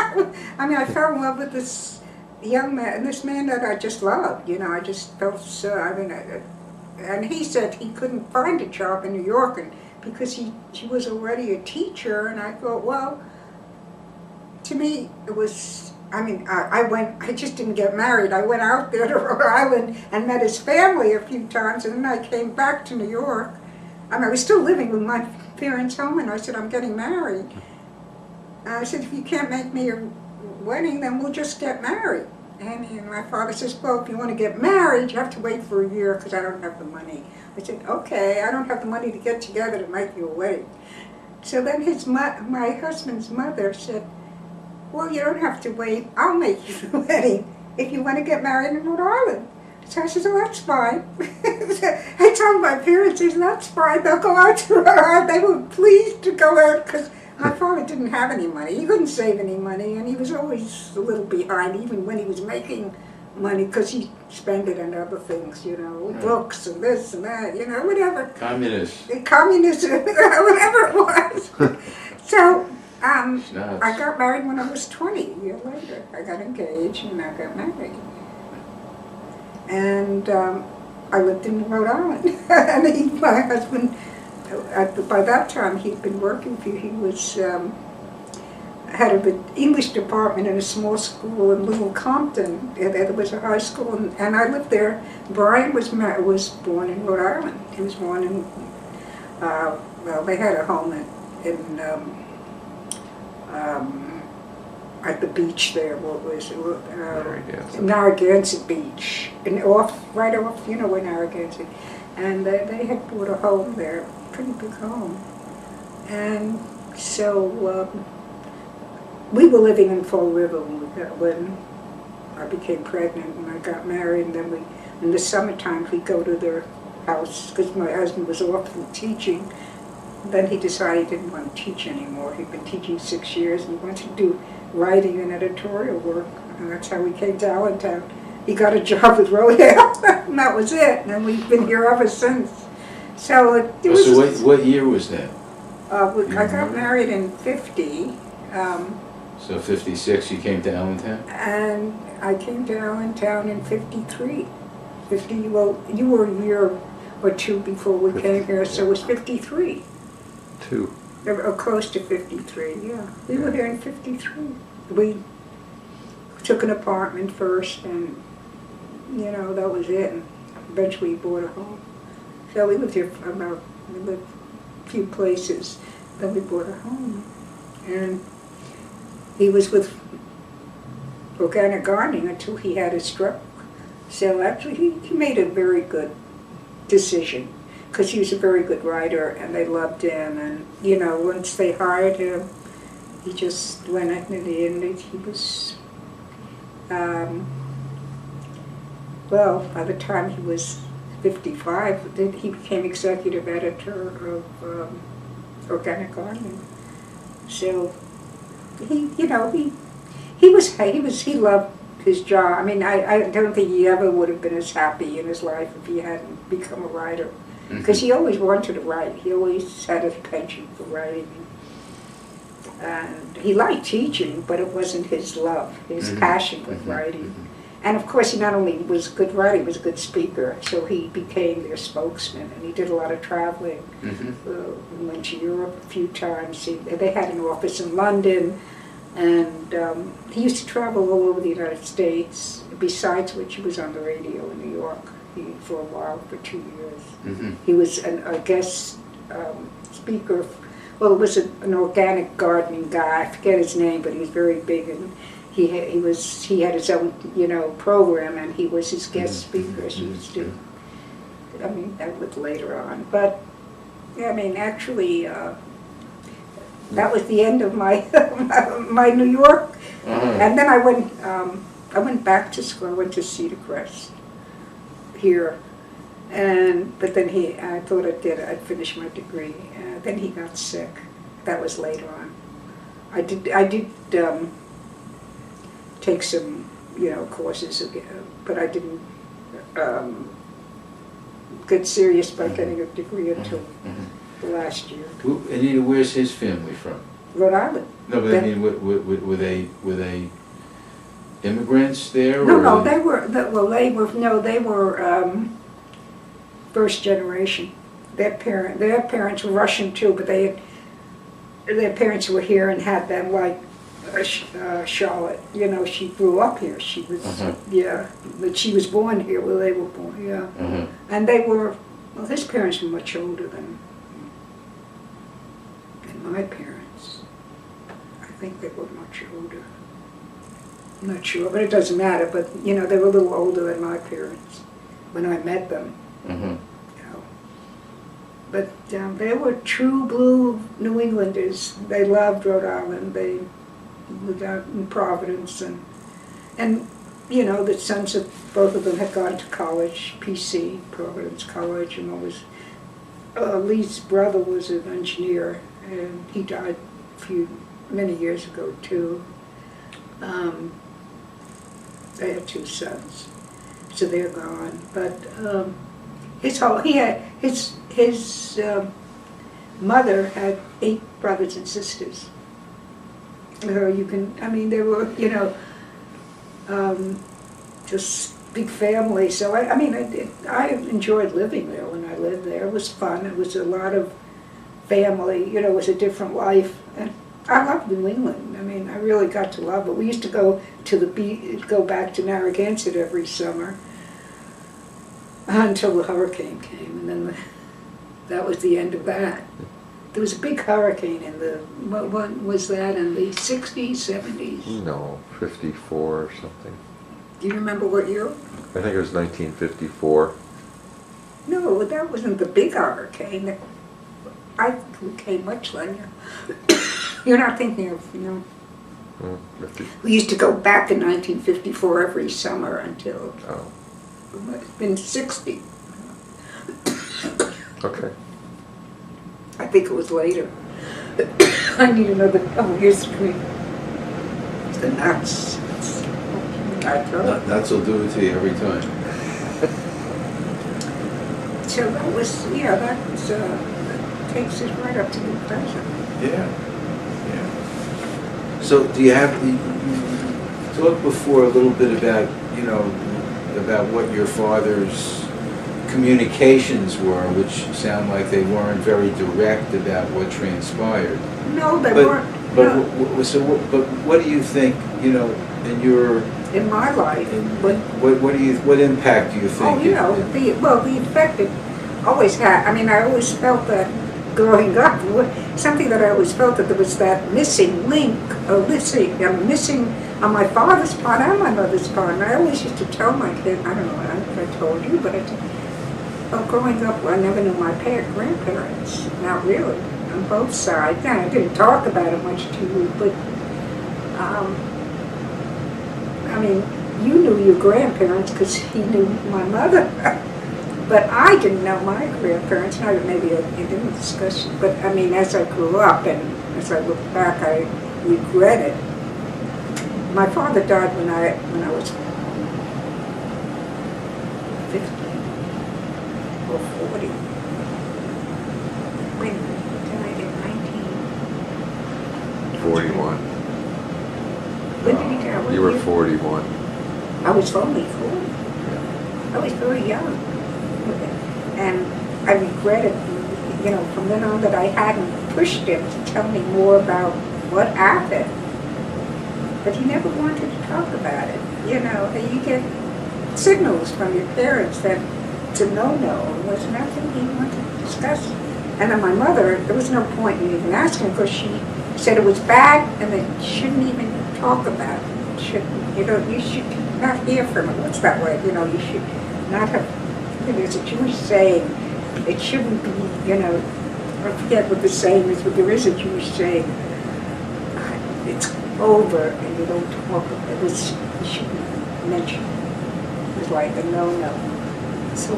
I mean, I fell in love with this young man, this man that I just loved. I just felt so. And he said he couldn't find a job in New York, and because he was already a teacher. And I thought, well, to me, it was. I mean, I just didn't get married. I went out there to Rhode Island and met his family a few times, and then I came back to New York. I mean, I was still living with my parents' home, and I said, I'm getting married. And I said, if you can't make me a wedding, then we'll just get married. And my father says, well, if you want to get married, you have to wait for a year because I don't have the money. I said, okay, I don't have the money to get together to make you a wedding. So then my husband's mother said, well, you don't have to wait. I'll make you the wedding if you want to get married in Rhode Island. So I said, oh, that's fine. I told my parents, I said, that's fine. They'll go out to Rhode Island. They were pleased to go out because my father didn't have any money. He couldn't save any money, and he was always a little behind, even when he was making money, because he spent it on other things, books and this and that, whatever. Communism, whatever it was. So I got married when I was 20, a year later. I got engaged and I got married. And I lived in Rhode Island. And my husband, by that time, he'd been working for, he was head of an English department in a small school in Little Compton. There was a high school, and I lived there. Brian was born in Rhode Island. He was born in, they had a home in at the beach there. What was it? Narragansett Beach, and right off, where Narragansett. And they had bought a home there, a pretty big home. And so we were living in Fall River when I became pregnant and I got married. And then in the summertime, we'd go to their house because my husband was off from teaching. Then he decided he didn't want to teach anymore. He'd been teaching 6 years and he wanted to do writing and editorial work. And that's how we came to Allentown. He got a job with Rodale, and that was it. And we've been here ever since. So it was. So what year was that? I got married in 50. So 56, you came to Allentown? And I came to Allentown in 53. Well, you were a year or two before we came here, so it was 53. 2. or close to 53, yeah. We were here in 53. We took an apartment first, and, you know, that was it. And eventually we bought a home. So we lived here for we lived a few places, then we bought a home. And he was with organic gardening until he had a stroke. So actually he made a very good decision, because he was a very good writer and they loved him, and you know, once they hired him, he just went in the end. He was, well, by the time he was 55, he became executive editor of Organic Gardening. So he, you know, he loved his job. I mean, I don't think he ever would have been as happy in his life if he hadn't become a writer. Because he always wanted to write. He always had a penchant for writing. And he liked teaching, but it wasn't his love. His passion was writing. And of course, he not only was a good writer, he was a good speaker. So he became their spokesman, and he did a lot of traveling. He went to Europe a few times. They had an office in London. And he used to travel all over the United States, besides which he was on the radio in New York for a while, for 2 years. He was a guest speaker. Well, it was an organic gardening guy. I forget his name, but he was very big, and he had his own, you know, program, and he was his guest speaker, as he used to. I mean, that was later on. But, I mean, actually, that was the end of my my New York, and then I went back to school. I went to Cedar Crest here, but then I thought I'd finish my degree. Then he got sick. That was later on. I did take some, you know, courses again, but I didn't get serious by getting a degree until the last year. Anita, where's his family from? Rhode Island. No, but I mean, were they immigrants there? No, they were first generation. Their parents were Russian too, but their parents were here and had them, like Charlotte. You know, she grew up here. She was but she was born here. Well, they were born, and they were. Well, his parents were much older than my parents. I think they were much older. I'm not sure, but it doesn't matter. But you know, they were a little older than my parents when I met them. You know. But they were true blue New Englanders. They loved Rhode Island. They lived out in Providence, and you know, the sons of both of them had gone to college, PC, Providence College, and Lee's brother was an engineer, and he died many years ago too. They had 2 sons, so they're gone. But his mother had 8 brothers and sisters. They were, you know, just big family. So I enjoyed living there when I lived there. It was fun. It was a lot of family. You know, it was a different life. And I loved New England. I mean, I really got to love it. We used to go to the beach, go back to Narragansett every summer until the hurricane came, and then that was the end of that. There was a big hurricane in what was that, in the 60s, 70s? No, 54 or something. Do you remember what year? I think it was 1954. No, that wasn't the big hurricane. I think it came much later. You're not thinking of, you know. We used to go back in 1954 every summer until it's been 60. Okay. I think it was later. I need another. Oh, here's the green. It's the nuts. Nuts will do it to you every time. So that was, that takes us right up to the present. Yeah. So do you have talk before a little bit about, you know, about what your father's communications were, which sound like they weren't very direct about what transpired. No, they But- weren't. But No, but what do you think? You know, in your in my life, but what impact do you think? oh, you know, the effect it always had. I mean, I always felt that growing up, something that I always felt that there was that missing link, missing on my father's part and my mother's part. And I always used to tell my kid, I don't know if I told you, but growing up, I never knew my grandparents. Not really, on both sides. Now, I didn't talk about it much to you, but I mean, you knew your grandparents because he knew my mother. But I didn't know my grandparents. No, maybe I didn't discuss it. But I mean, as I grew up and as I look back, I regret it. My father died when I was 50 or 40. Wait a minute, did I get 19? 41. When did he die? You were 41. I was only 40. I was very young. And I regretted, you know, from then on that I hadn't pushed him to tell me more about what happened. But he never wanted to talk about it. You know, you get signals from your parents that it's a no-no. It was nothing he wanted to discuss. And then my mother, there was no point in even asking because she said it was bad and that you shouldn't even talk about it. You should not hear from it. What's that word? You know, you should not have. There's a Jewish saying, it shouldn't be, you know, I forget what the saying is, but there is a Jewish saying, it's over and you don't talk about it. You shouldn't mention it. It was like a no-no. So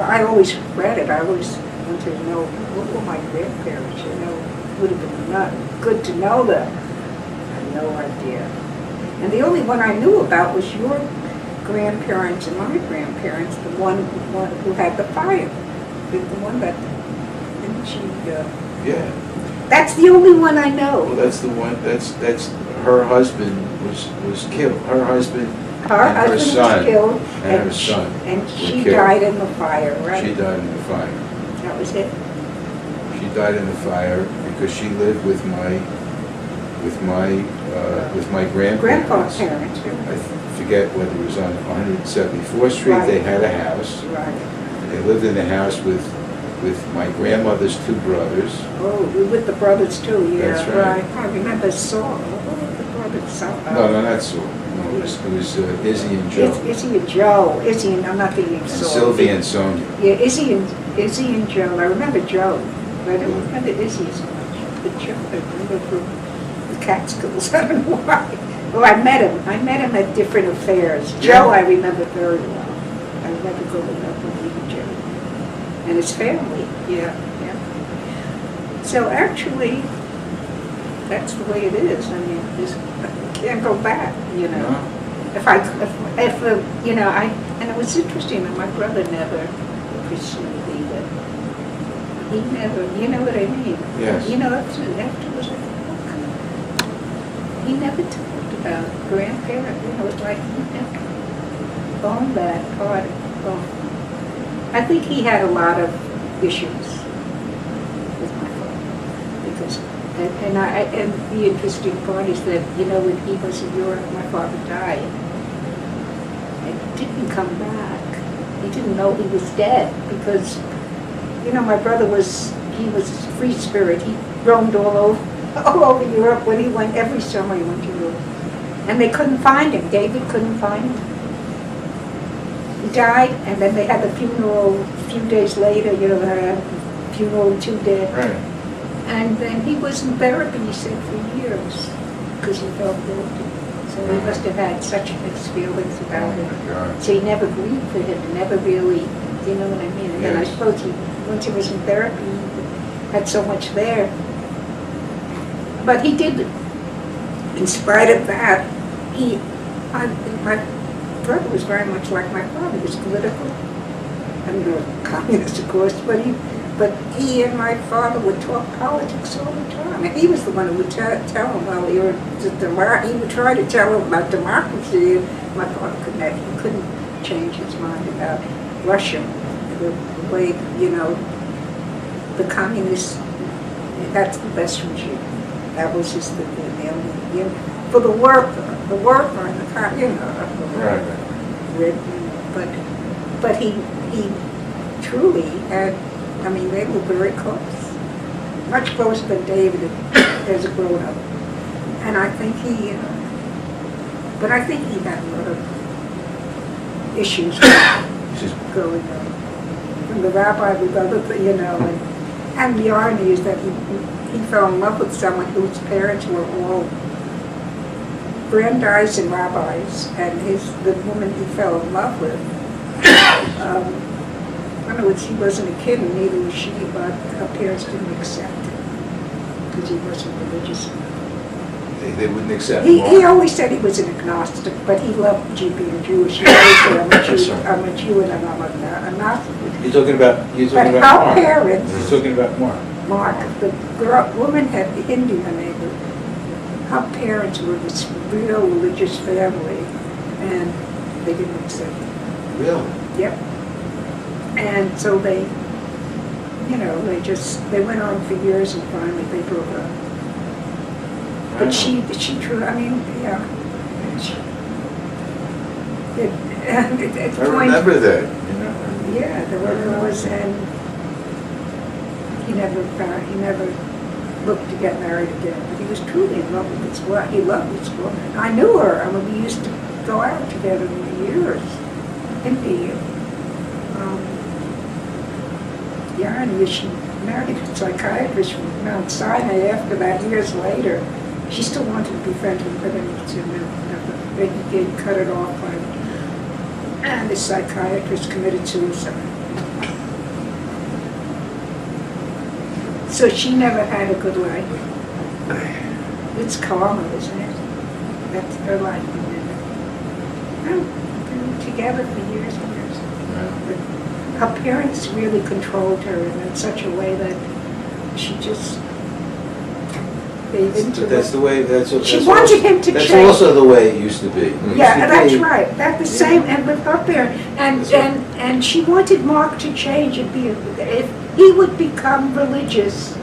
I always read it. I always wanted to know, what were my grandparents, you know? It would have been not good to know them. I had no idea. And the only one I knew about was your grandparents and my grandparents, the one who had the fire, the one that, didn't she, Yeah. that's the only one I know. Well, that's the one. That's her husband was killed. Her husband Her and her husband son was killed, and her son and were she killed. died in the fire, right? She died in the fire. That was it. She died in the fire because she lived with my grandparents. Grandpa's parents, I right? forget whether it was on 174th Street. Right. They had a house. Right. They lived in the house with my grandmother's two brothers. Oh, with the brothers too, yeah. That's right. I remember Saul. What were the brothers? Saul? No, not Saul. No, it was Izzy and Joe. Izzy and Joe. Izzy and, I'm not thinking And Saul. Sylvia and Sonia. Yeah, Izzy and Joe. I remember Joe, but I don't remember Izzy so much. But Joe, I remember from the Catskills. I don't know why. Well, I met him. I met him at different affairs. Joe, I remember very well. I remember growing up with meeting Joe and his family. Yeah. So actually, that's the way it is. I mean, you can't go back. You know. No. If you know, and it was interesting that my brother never pursued either. He never, you know what I mean? Yes. You know, afterwards, he never talked about grandparents. You know, it's like he never owned that part of. I think he had a lot of issues with my father because. And the interesting part is that, you know, when he was in Europe, my father died. And he didn't come back. He didn't know he was dead because, you know, my brother he was a free spirit. He roamed all over Europe when he went, every summer he went to Europe. And they couldn't find him. David couldn't find him. He died, and then they had the funeral a few days later, you know, they had a funeral, 2 days. Right. And then he was in therapy, he said, for years, because he felt guilty. So he must have had such mixed feelings about Oh it. my God. So he never grieved for him, never really, you know what I mean? And then I Yes. suppose once he was in therapy, he had so much there. But he did, in spite of that, my brother was very much like my father. He was political. I mean, a communist, of course, but he and my father would talk politics all the time. And he was the one who would tell him, well, he would try to tell him about democracy. My father couldn't change his mind about Russia. the way, the communists, that's the best regime. That was just the only, for the worker and the but he truly had, they were very close. Much closer than David as a grown-up. And I think he had a lot of issues growing up. And the rabbi with other, and the irony is that he fell in love with someone whose parents were all grandees and rabbis, and the woman he fell in love with, in other words, he wasn't a kid and neither was she, but her parents didn't accept him because he wasn't religious enough. They wouldn't accept He always said he was an agnostic, but he loved being Jewish. He always said, I'm a Jew and I'm a Gnostic. You're talking about But Mark. our parents, You're talking about Mark. Mark, the woman had the Indian neighbor. Her parents were this real religious family, and they didn't accept him. Really? Yep. And so they went on for years and finally they broke up. But she drew, I remember that. Yeah, there was, and he never looked to get married again. But he was truly in love with his wife. He loved his woman. I knew her. We used to go out together for years. And she married a psychiatrist from Mount Sinai after that, years later. She still wanted to be friends with him, but he cut it off. And the psychiatrist committed suicide. So she never had a good life. It's karma, isn't it? That's her life. They were together for years and years. But her parents really controlled her in such a way that she just gave into it. That's the way. She wanted him to change. That's also the way it used to be. Yeah, that's right. That's the same, and with her parents, and she wanted Mark to change and be. If he would become religious,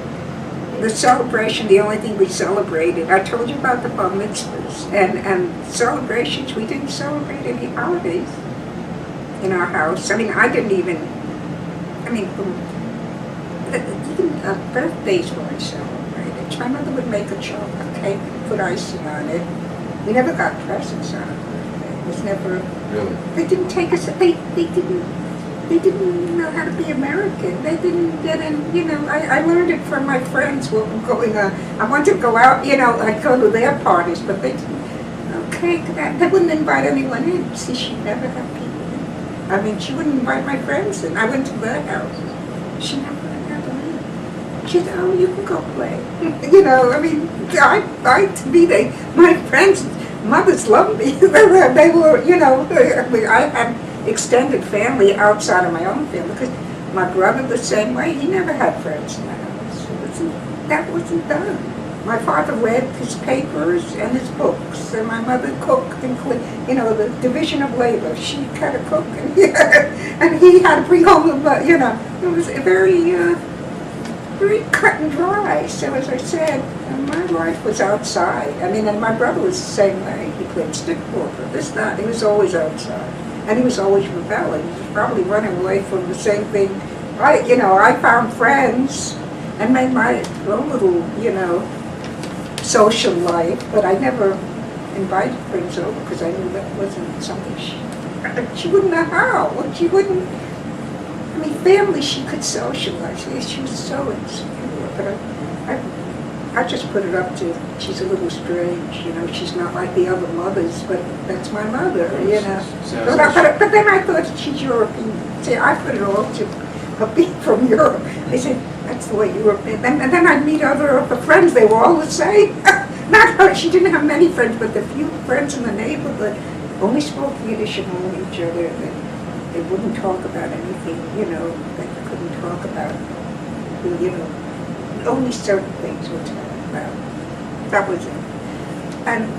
the celebration, the only thing we celebrated. I told you about the bar mitzvahs and celebrations. We didn't celebrate any holidays in our house. I didn't even. Even birthdays weren't celebrated. My mother would make a chocolate cake, put icing on it. We never got presents on a birthday. It was never. Really? They didn't take us. They didn't know how to be American. They didn't get in. I learned it from my friends what was going on. I wanted to go out. I'd go to their parties, but they didn't. Okay, they wouldn't invite anyone in. See, she never had people in. She wouldn't invite my friends in. I went to their house. She never had them in. She said, "Oh, you can go play." My friends' mothers loved me. They were, I had extended family outside of my own family because my brother the same way. He never had friends in the house. That wasn't done. My father read his papers and his books, and my mother cooked and cleaned. The division of labor. She had to cook, and he had to bring home the. It was very, very cut and dry. So as I said, my life was outside. And my brother was the same way. He played stickball, that. He was always outside, and he was always rebelling. He was probably running away from the same thing. I found friends and made my own little, social life, but I never invited friends over because I knew that wasn't something she wouldn't know how. She wouldn't. Family she could socialize. She was so insecure, but I just put it up to she's a little strange. She's not like the other mothers, but that's my mother. But then I thought she's European. See, I put it all to her being from Europe. They said, that's the way European. And then I'd meet other of her friends. They were all the same. Not her. She didn't have many friends, but the few friends in the neighborhood only spoke Yiddish among each other. They wouldn't talk about anything, they couldn't talk about, only certain things were talked about. That was it. And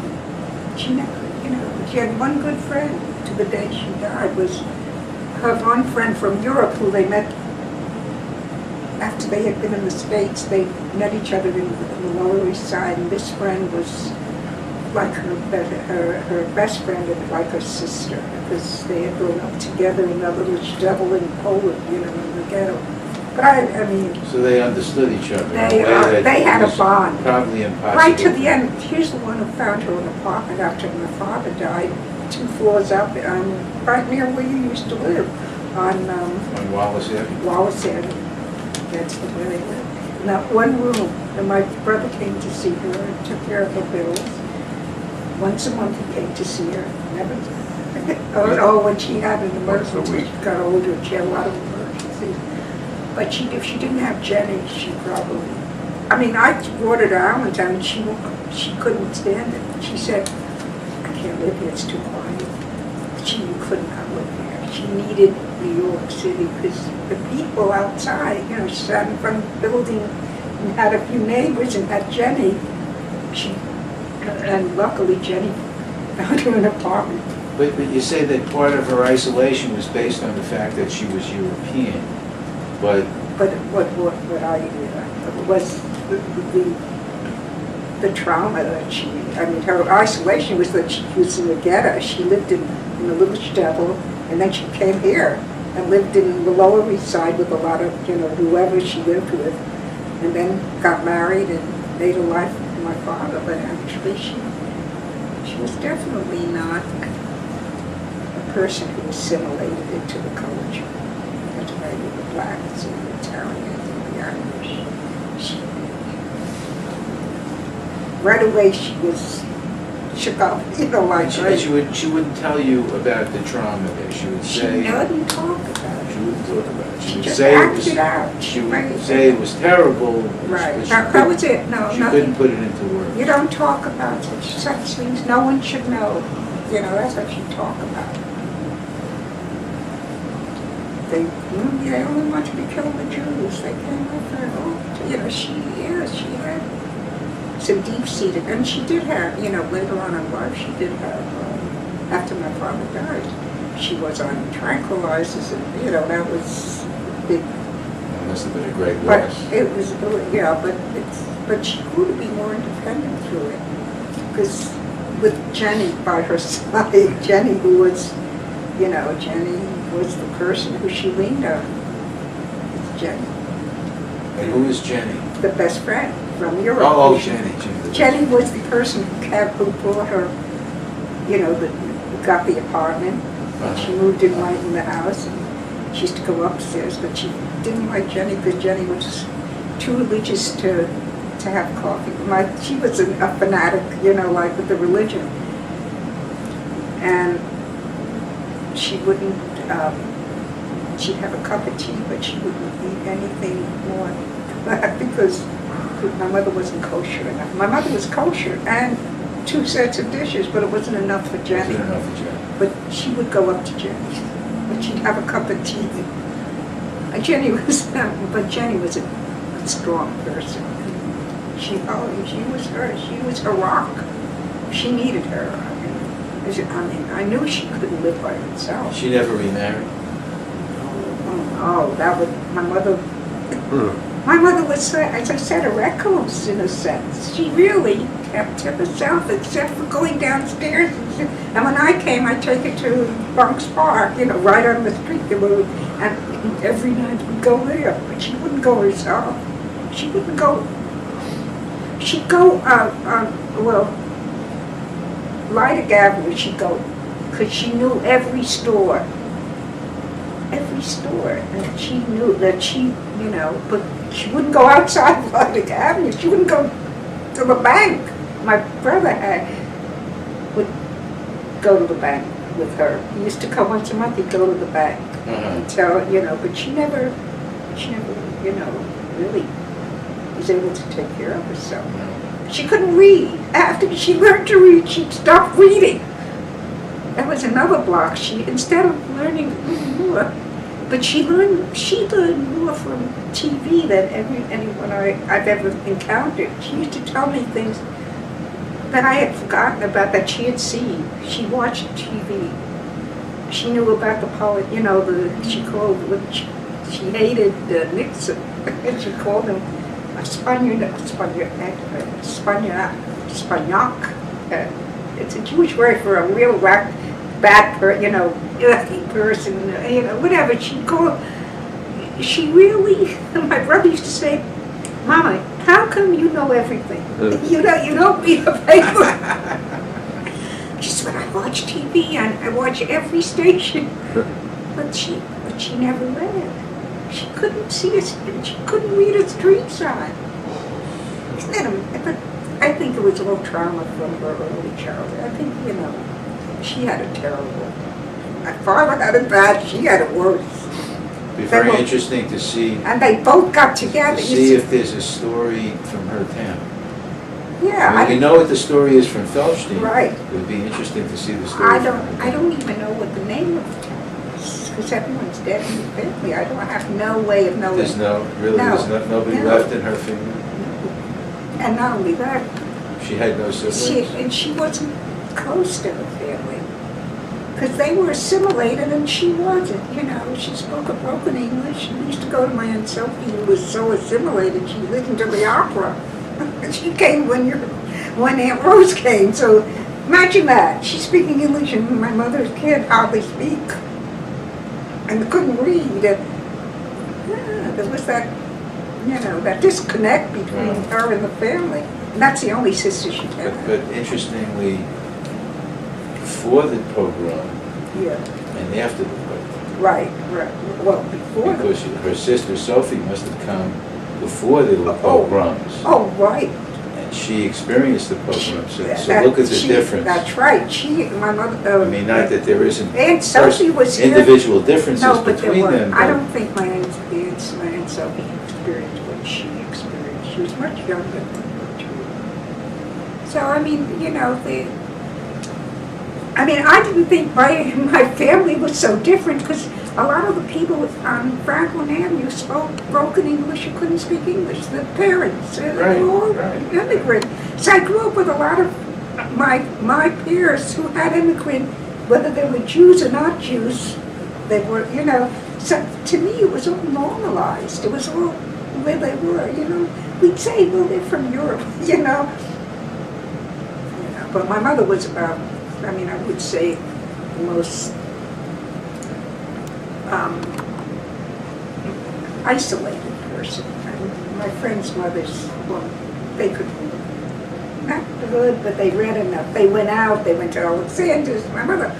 she never, she had one good friend to the day she died was her one friend from Europe who they met after they had been in the States. They met each other in the Lower East Side, and this friend was like her best friend and like her sister, because they had grown up together in that little shtetl in Poland, you know, in the ghetto. But I mean, So they understood each other. in a they way that they had a was bond. Probably impossible. Right to the end. Here's the one who found her an apartment after my father died, 2 floors up, right near where you used to live, on On Wallace Avenue. Wallace Avenue. That's where they lived. In that one room, and my brother came to see her and took care of her bills. Once a month he came to see her. Never. Oh, when she had an emergency, she got older, she had a lot of emergencies. But if she didn't have Jenny, she probably. I mean, I brought her to Allentown, and she couldn't stand it. She said, "I can't live here; it's too quiet." She could not live here. She needed New York City because the people outside, you know, she sat in front of the building and had a few neighbors and had Jenny. And luckily Jenny found her an apartment. But you say that part of her isolation was based on the fact that she was European, but What I was the trauma that her isolation was that she was in the ghetto. She lived in a little shtetl, and then she came here and lived in the Lower East Side with a lot of, you know, whoever she lived with, and then got married and made a life with my father. But actually she was definitely not a person who assimilated into the culture. That's why with the blacks and the Italians and the Irish. Right away she was shook up, you know, like she wouldn't tell you about the trauma there. She would say she wouldn't talk about it. She wouldn't talk about it. She would just say it acted was. out. She would say it was terrible. Right. But That was it. No, she nothing. couldn't put it into words. You don't talk about such things. No one should know. You know, that's what you talk about. They only wanted to kill the Jews. They came after, you know, she had some deep-seated, and she did have, you know, later on in life, she did have, after my father died, she was on tranquilizers, and, you know, that was big. That must have been a great But loss. it was, yeah, but she grew to be more independent through it. Because with Jenny by her side, Jenny who was, you know, Jenny was the person who she leaned on. It's Jenny. And who is Jenny? The best friend from Europe. Oh, Jenny. Jenny was the person who brought her, you know, who got the apartment. She moved in right in the house, and she used to go upstairs, but she didn't like Jenny because Jenny was too religious to have coffee. She was a fanatic, you know, like with the religion. And she wouldn't, she'd have a cup of tea, but she wouldn't eat anything more because my mother wasn't kosher enough. My mother was kosher and 2 sets of dishes, but it wasn't enough for Jenny. Wasn't enough for Jenny. But she would go up to Jenny, but she'd have a cup of tea. And Jenny was a strong person. She was her rock. She needed her. I mean, I knew she couldn't live by herself. She never remarried. Oh, that would, my mother was, as I said, a recluse in a sense. She really kept to herself except for going downstairs. And when I came, I'd take her to Bronx Park, you know, right on the street. And every night we'd go there, but she wouldn't go herself. She wouldn't go. She'd go, Lydic Avenue she'd go, because she knew every store. And she knew that you know, but she wouldn't go outside Hvardiyske Avenue. She wouldn't go to the bank. My brother would go to the bank with her. He used to come once a month. He'd go to the bank and tell, you know, but she never, you know, really was able to take care of herself. She couldn't read. After she learned to read, she'd stop reading. That was another block. Instead of learning more, but she learned more from TV than anyone I've ever encountered. She used to tell me things that I had forgotten about that she had seen. She watched TV she knew about the she called, she hated Nixon, and she called him a Spaniak. It's a Jewish word for a real bad earthy person, whatever. She really, my brother used to say, Mama, how come you know everything? You don't read a paper. She said, I watch TV and I watch every station. But she never read. She couldn't see she couldn't read a street sign. But I think it was a little trauma from her early childhood. I think, she had a terrible. My father had it bad, she had it worse. It'd be very interesting to see. And they both got together. To see if there's a story from her town. Yeah. We know what the story is from Felshtin. Right. It would be interesting to see the story. I don't even know what the name of the town is, because everyone's dead in the family. I have no way of knowing. There's nobody left in her family? And not only that, she had no siblings? she wasn't close to her family. Because they were assimilated and she wasn't, She spoke a broken English. We used to go to my Aunt Sophie, who was so assimilated, she listened to the opera. She came when Aunt Rose came, so imagine that. She's speaking English and my mother's kid hardly speak. And couldn't read. There was that, that disconnect between her and the family. And that's the only sister she had. But interestingly, before the pogrom and after the pogrom. Right. Well, before. Because her sister Sophie must have come before the pogroms. Oh, right. And she experienced the pogroms. So look at the difference. That's right. My mother. I mean, not that there isn't Aunt Sophie was here. Individual differences between them. I don't think my Aunt Sophie experienced what she experienced. She was much younger than her. So, I didn't think my family was so different because a lot of the people on Franklin Avenue spoke broken English and couldn't speak English. The parents, they were all immigrant. So I grew up with a lot of my peers who had immigrant, whether they were Jews or not Jews, they were, So to me it was all normalized. It was all where they were, We'd say, well, they're from Europe, But my mother was about, I would say the most isolated person. My friends' mothers, they could not good, but they read enough. They went out, they went to Alexander's. My mother,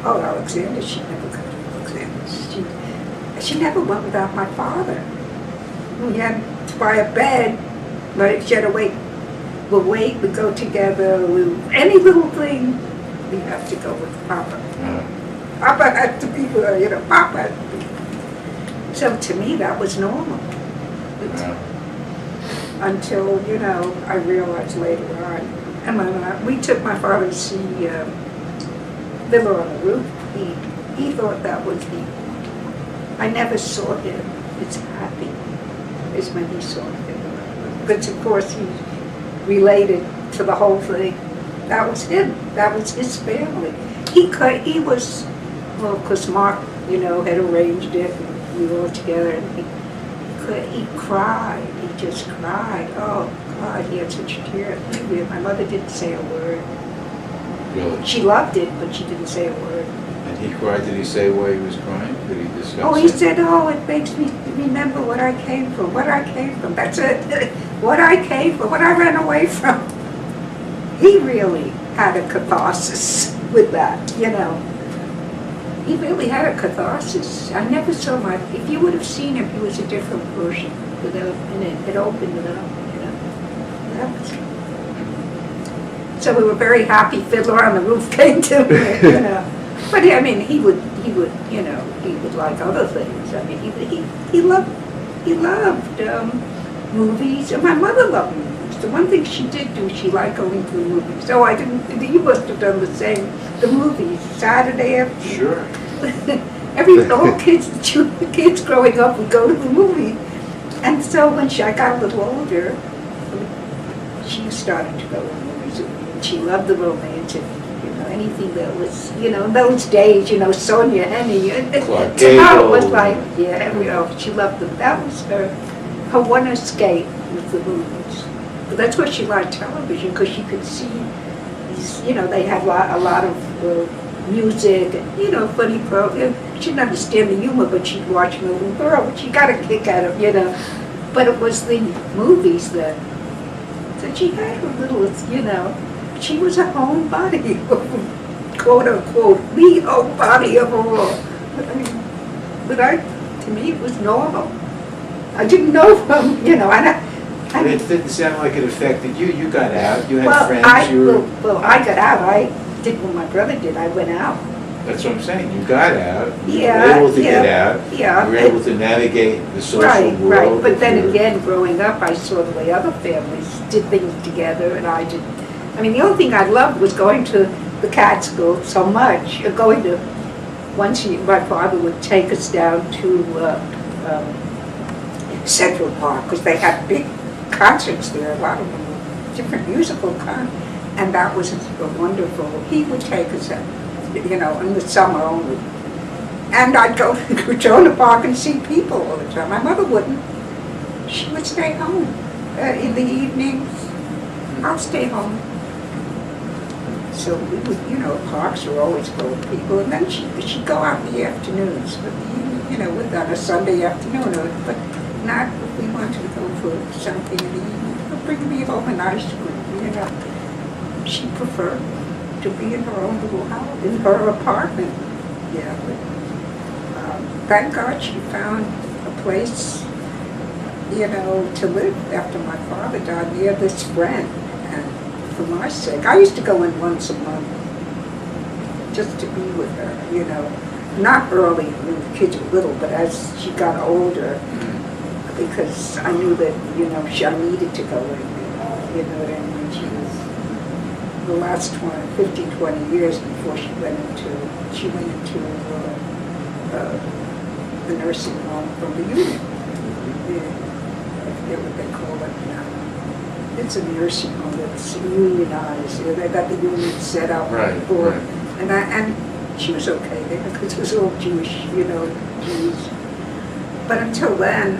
Alexander's, she never got to Alexander's. She never went without my father. We had to buy a bed, but she had to wait. We'd go together, any little thing, we'd have to go with Papa. Papa had to be there, Papa had to be. So to me, that was normal. Until, I realized later on. And we took my father to see Fiddler on the Roof. He thought that was I never saw him as happy as when he saw Fiddler on the Roof. But of course, he related to the whole thing. That was him. That was his family. He was, because Mark, had arranged it, and we were all together, and he cried. He just cried. Oh, God, he had such tears. My mother didn't say a word. Really? She loved it, but she didn't say a word. And he cried? Did he say why he was crying? Did he discuss it? He said, it makes me remember what I came from. That's it. What I came from, what I ran away from. He really had a catharsis with that, He really had a catharsis. I never saw if you would have seen him, he was a different person. It opened it up, That was, so we were very happy Fiddler on the Roof came to me, But he would, he would like other things. He loved movies, and my mother loved movies. The one thing she did do, she liked going to the movies. So you must have done the same. The movies, Saturday afternoon. Sure. All the kids growing up would go to the movie. And so when I got a little older, she started to go to the movies. She loved the romantic, anything that was, you know, in those days, you know, Sonia Henny. Clark To her it was Gable. like, yeah, you know, she loved them. That was her one escape with the movies. But that's why she liked television, because she could see these, you know, they had a lot of music and, you know, funny programs. She didn't understand the humor, but she'd watch Little Girl, but she got a kick out of, you know. But it was the movies that she had her little, you know, she was a homebody, quote unquote, the homebody of all. But to me, it was normal. I didn't know from, you know, But it didn't sound like it affected you. You got out. You had well, friends. I got out. I did what my brother did. I went out. That's what I'm saying. You got out. You Yeah, were able to get out. Yeah. You were able to navigate the social world. Right. But with then your- again, growing up, I saw the way other families did things together, and I didn't. I mean, the only thing I loved was going to the Catskills so much. Going to, my father would take us down to Central Park, because they had big concerts there, a lot of them, different musical concerts, and that was wonderful. He would take us, you know, in the summer only. And I'd go to Jonah Park and see people all the time. My mother wouldn't. She would stay home in the evenings. I'll stay home. So we would, you know, parks were always full of people. And then she'd go out in the afternoons, but you know, on a Sunday afternoon, but not if we wanted to go for something in the evening. Or bring me home an ice cream, you know. She preferred to be in her own little house, in her apartment. Yeah, but thank God she found a place, you know, to live after my father died near this friend. And for my sake, I used to go in once a month just to be with her, you know. Not early when the kids were little, but as she got older, because I knew that, you know, I needed to go in, you know what I mean? She was the last 15, 20 years before she went into the nursing home from the unit. Yeah, I forget what they call it now. It's a nursing home that's unionized. They got the union set up Right, for, right. and she was okay there because it was all Jewish, you know, Jews. But until then,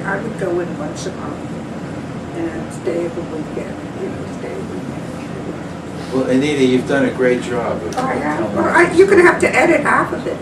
I would go in once a month and stay every weekend, you know, stay every weekend. Well, Anita, you've done a great job of Oh, yeah. telling Well, us you're going to the have to edit half of it.